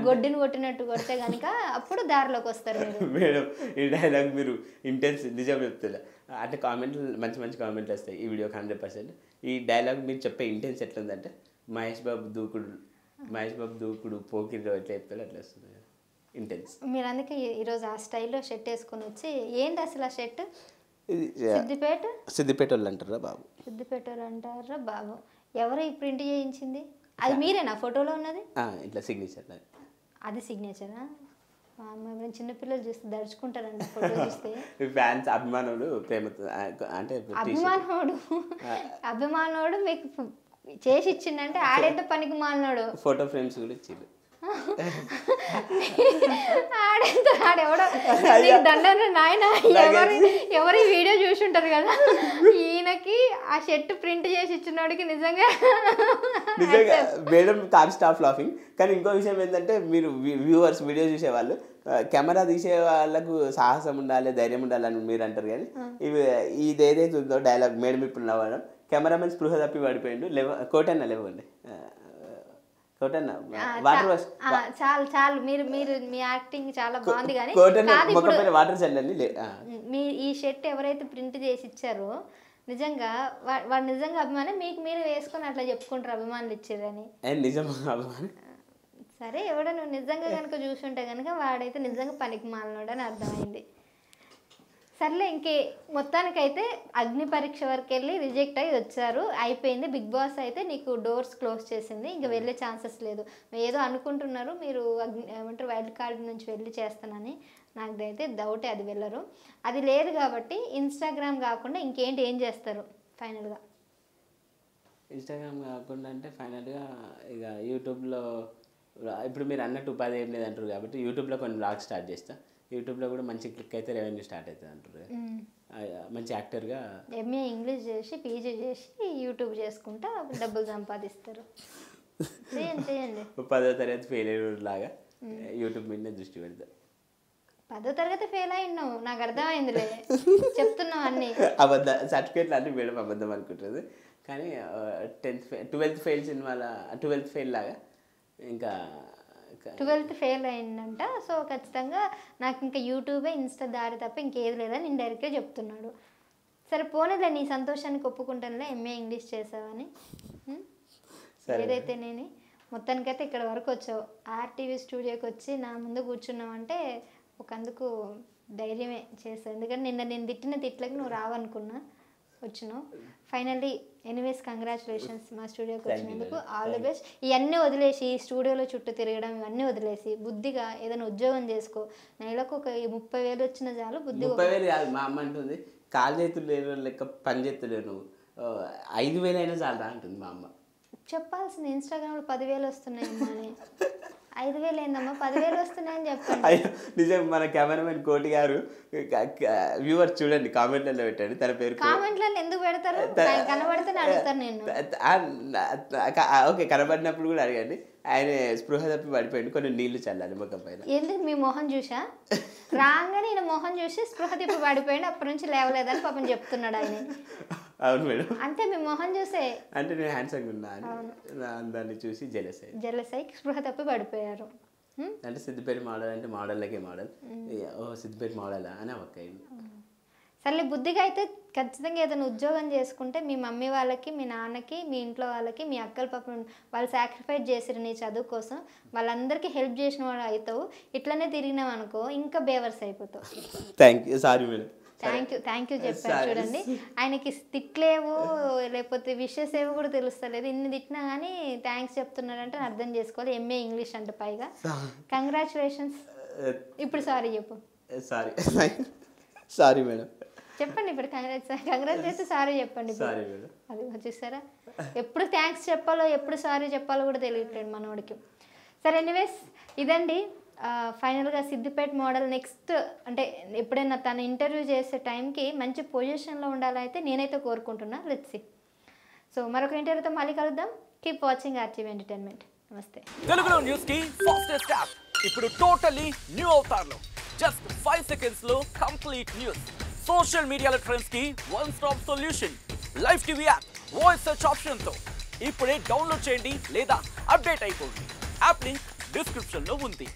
గొడ్డుని కొట్టినట్టు కొడితే కనుక అప్పుడు దారిలోకి వస్తారు మీరు. మేడం, ఈ డైలాగ్ మీరు ఇంటెన్స్ నిజం చెప్తున్నా అంటే కామెంట్లు మంచి మంచి కామెంట్లు వస్తాయి ఈ వీడియోకి 100%. ఈ డైలాగ్ మీరు చెప్పే ఇంటెన్స్ ఎట్లుందంటే, మహేష్ బాబు దూకుడు పోకిరిలో ఎట్లా చెప్తాడు అట్లా వస్తుంది ఇంటెన్స్. మీరు అందుకే ఈరోజు ఆ స్టైల్లో షర్ట్ వేసుకొని వచ్చి, ఏంటి అసలు ఆ షర్ట్? సిద్దిపేట వాళ్ళు అంటారా బాబు? సిద్దిపేట వాళ్ళు అంటారా బాబు? ఎవరు ఈ ప్రింట్ చేయించింది? అది మీరేనా ఫోటోలో ఉన్నది? ఇట్లా సిగ్నేచర్. అది సిగ్నేచరా? చిన్నపిల్లలు చూస్తే దడుచుకుంటారండి ఫోటో చూస్తే. ఫ్యాన్స్ అభిమానులు ప్రేమతో అంటే అభిమానోడు మీకు చేసి ఇచ్చిందంటే ఆడేంత పనికి మాలినోడు. ఫోటో ఫ్రేమ్స్ కూడా ఇచ్చిండు. ఆడెవడో దండ నాయన, ఎవరి వీడియో చూసి ఉంటారు కదా, ఈయనకి ఆ షర్ట్ ప్రింట్ చేసి ఇచ్చినోడికి నిజంగా మేడం కాన్ స్టాప్ లాఫింగ్. కానీ ఇంకో విషయం ఏంటంటే, మీరు వ్యూవర్స్ వీడియో చూసేవాళ్ళు కెమెరా తీసే వాళ్ళకు సాహసం ఉండాలి, ధైర్యం ఉండాలని మీరు అంటారు. కానీ ఇది ఏదైతే ఉందో డైలాగ్, మేడం ఇప్పుడు నవ్వడం, కెమెరామెన్ స్పృహ తప్పి పడిపోయిండు, కోటన్న లేవండి, చాలు చాలు, మీరు మీ యాక్టింగ్ చాలా బాగుంది. కానీ వాటర్ చల్లండి. మీ ఈ షర్ట్ ఎవరైతే ప్రింట్ చేసి ఇచ్చారో నిజంగా వాడు నిజంగా అభిమానం, మీకు మీరు వేసుకొని అట్లా చెప్పుకుంటారు అభిమానులు ఇచ్చారని. నిజం అభిమానం. సరే, ఎవడో నువ్వు నిజంగా కనుక చూసుంటే కనుక వాడైతే నిజంగా పనికి మాలినోడు అని అర్థమైంది. సర్లే, ఇంకే మొత్తానికైతే అగ్ని పరీక్ష వరకు వెళ్ళి రిజెక్ట్ అయ్యి వచ్చారు, అయిపోయింది. బిగ్ బాస్ అయితే నీకు డోర్స్ క్లోజ్ చేసింది, ఇంకా వెళ్ళే ఛాన్సెస్ లేదు. ఏదో అనుకుంటున్నారు మీరు ఏమంటారు వైల్డ్ కార్డ్ నుంచి వెళ్ళి చేస్తానని, నాకు అయితే డౌటే, అది వెళ్ళరు. అది లేదు కాబట్టి ఇన్స్టాగ్రామ్ కాకుండా ఇంకేంటి, ఏం చేస్తారు ఫైనల్గా? ఇన్స్టాగ్రామ్ కాకుండా అంటే ఫైనల్గా ఇక యూట్యూబ్లో, ఇప్పుడు మీరు అన్నట్టు ఉపాధి ఏం లేదంటారు కాబట్టి యూట్యూబ్లో కొన్ని బ్లాగ్ స్టార్ట్ చేస్తా. యూట్యూబ్లో కూడా మంచి క్లిక్ అయితే రెవెన్యూ స్టార్ట్ అవుతుంది అంటారు. మంచి యాక్టర్గా ఎంఏ ఇంగ్లీష్ చేసి పీజీ చేసి యూట్యూబ్ చేసుకుంటా డబ్బులు సంపాదిస్తారు. చేయండి. 10వ తరగతి ఫెయిల్ అయ్యేలాగా యూట్యూబ్ మీదనే దృష్టి పెడతా. 10వ తరగతి ఫెయిల్ అయినావు, నాకు అర్థమైందిలే, చెప్తున్నావు అన్నీ సర్టిఫికేట్లు అన్నీ మేడం అబద్ధం అనుకుంటుంది. కానీ 12th ఫెయిల్ సినిమాల 12th ఫెయిల్ లాగా ఇంకా 12th ఫెయిల్ అయిందంట. సో ఖచ్చితంగా నాకు ఇంకా యూట్యూబే ఇన్స్టా దారి తప్ప ఇంకేది లేదని నేను డైరెక్ట్గా చెప్తున్నాడు. సరే పోనీలే, నీ సంతోషానికి ఒప్పుకుంటానులే, ఎంఏ ఇంగ్లీష్ చేసావని. ఏదైతే నేను మొత్తానికైతే ఇక్కడ వరకు వచ్చావు, ఆర్టీవీ స్టూడియోకి వచ్చి నా ముందు కూర్చున్నావంటే ఒకందుకు ధైర్యమే చేసావు. ఎందుకంటే నేను తిట్టిన తిట్లకి నువ్వు రావనుకున్నా, వచ్చినావు. ఫైనల్లీ ఎనీవేస్ కంగ్రాచులేషన్స్ మా స్టూడియోకి వచ్చినందుకు, ఆల్ ది బెస్ట్. ఇవన్నీ వదిలేసి స్టూడియోలో చుట్టూ తిరగడం ఇవన్నీ వదిలేసి బుద్ధిగా ఏదైనా ఉద్యోగం చేసుకో. నెలకు ఒక 30,000 వచ్చిన చాలు. బుద్ధి 30,000 కాదు, మా అమ్మ అంటుంది కాలు చేతులు లేని లెక్క పని చేస్తలేను, 5,000 అయినా చాలా అంటుంది మా అమ్మ. చెప్పాల్సింది ఇన్స్టాగ్రామ్లో 10,000 వస్తున్నాయమ్మా అని. 5,000 ఏందమ్మా 10,000 వస్తున్నాయని చెప్పండి. అయ్యో నిజం, మన కెమెరామెన్ కోటి గారు వ్యూవర్ చూడండి కామెంట్లలో పెట్టండి, తన పేరు కామెంట్లలో ఎందుకు పెడతారు? కనబడితే అడుగుతారు నేను. ఓకే, కనబడినప్పుడు కూడా అడగండి. ఆయన స్పృహ తప్పి పడిపోయింది, కొన్ని నీళ్లు చల్లాలి ముఖం పైన. ఎందుకు మీ మొహం చూసా రాగానే నేను మొహం చూసి స్పృహ తిప్పి పడిపోయింది, అప్పటి నుంచి లేవలేదని పాపం చెప్తున్నాడు ఆయన. అవును మేడం, అంటే మీ మొహం చూసే అంటే నేను హ్యాండ్సంగ్ ఉన్నా దాన్ని చూసి జెలస్ అయి స్పృహ తప్పి పడిపోయారు. అంటే సిద్దిపేట మోడల్ అంటే మోడల్లకే మోడల్, ఓ సిద్దిపేట మోడల్ అని అవక్కయింది. సర్లే, బుద్ధిగా అయితే ఖచ్చితంగా ఏదైనా ఉద్యోగం చేసుకుంటే మీ మమ్మీ వాళ్ళకి, మీ నాన్నకి, మీ ఇంట్లో వాళ్ళకి, మీ అక్కల పాపం వాళ్ళు సాక్రిఫైస్ చేసిరు నీ చదువు కోసం, వాళ్ళందరికీ హెల్ప్ చేసిన వాడు అవుతావు. ఇట్లనే తిరిగినావు అనుకో ఇంకా బేవర్స్ అయిపోతావు. Thank you, sorry madam. Thank you చెప్పారు. చూడండి, ఆయనకి తిట్లేవో లేకపోతే విషెస్ ఏవో కూడా తెలుస్తలేదు. ఇన్ని తిట్టినా కానీ థ్యాంక్స్ చెప్తున్నాడంటే అర్థం చేసుకోవాలి. ఎంఏ ఇంగ్లీష్ అంటే పైగా. కంగ్రాచులేషన్స్. ఇప్పుడు సారీ చెప్పు. సారీ మేడం చెప్పండి. ఇప్పుడు కంగ్రాట్స్ చేస్తే సారీ చెప్పండి. అది చూసారా, ఎప్పుడు థ్యాంక్స్ చెప్పాలో ఎప్పుడు సారీ చెప్పాలో కూడా తెలియట్లేదు మనోడికి. సరే, ఎనీవేస్ ఇదండి ఫైనల్గా సిద్దిపేట మోడల్. నెక్స్ట్ అంటే ఎప్పుడైనా తను ఇంటర్వ్యూ చేసే టైంకి మంచి పొజిషన్లో ఉండాలైతే నేనైతే కోరుకుంటున్నా. Let's see. సో మరొక ఇంటర్వ్యూతో మళ్ళీ కలుద్దాం. Keep watching RTV entertainment. నమస్తే. తెలుగులో న్యూస్ కి ఫాస్టెస్ట్ యాప్ ఇప్పుడు టోటలీ న్యూ అవతార్లో. జస్ట్ 5 seconds లో కంప్లీట్ న్యూస్, సోషల్ మీడియాలో ట్రెండ్స్ కి one stop solution, live TV app, voice search option తో ఇప్పుడే డౌన్లోడ్ చేయండి లేదా అప్డేట్ అయిపోండి. యాప్ లింక్ డిస్క్రిప్షన్ లో ఉంది.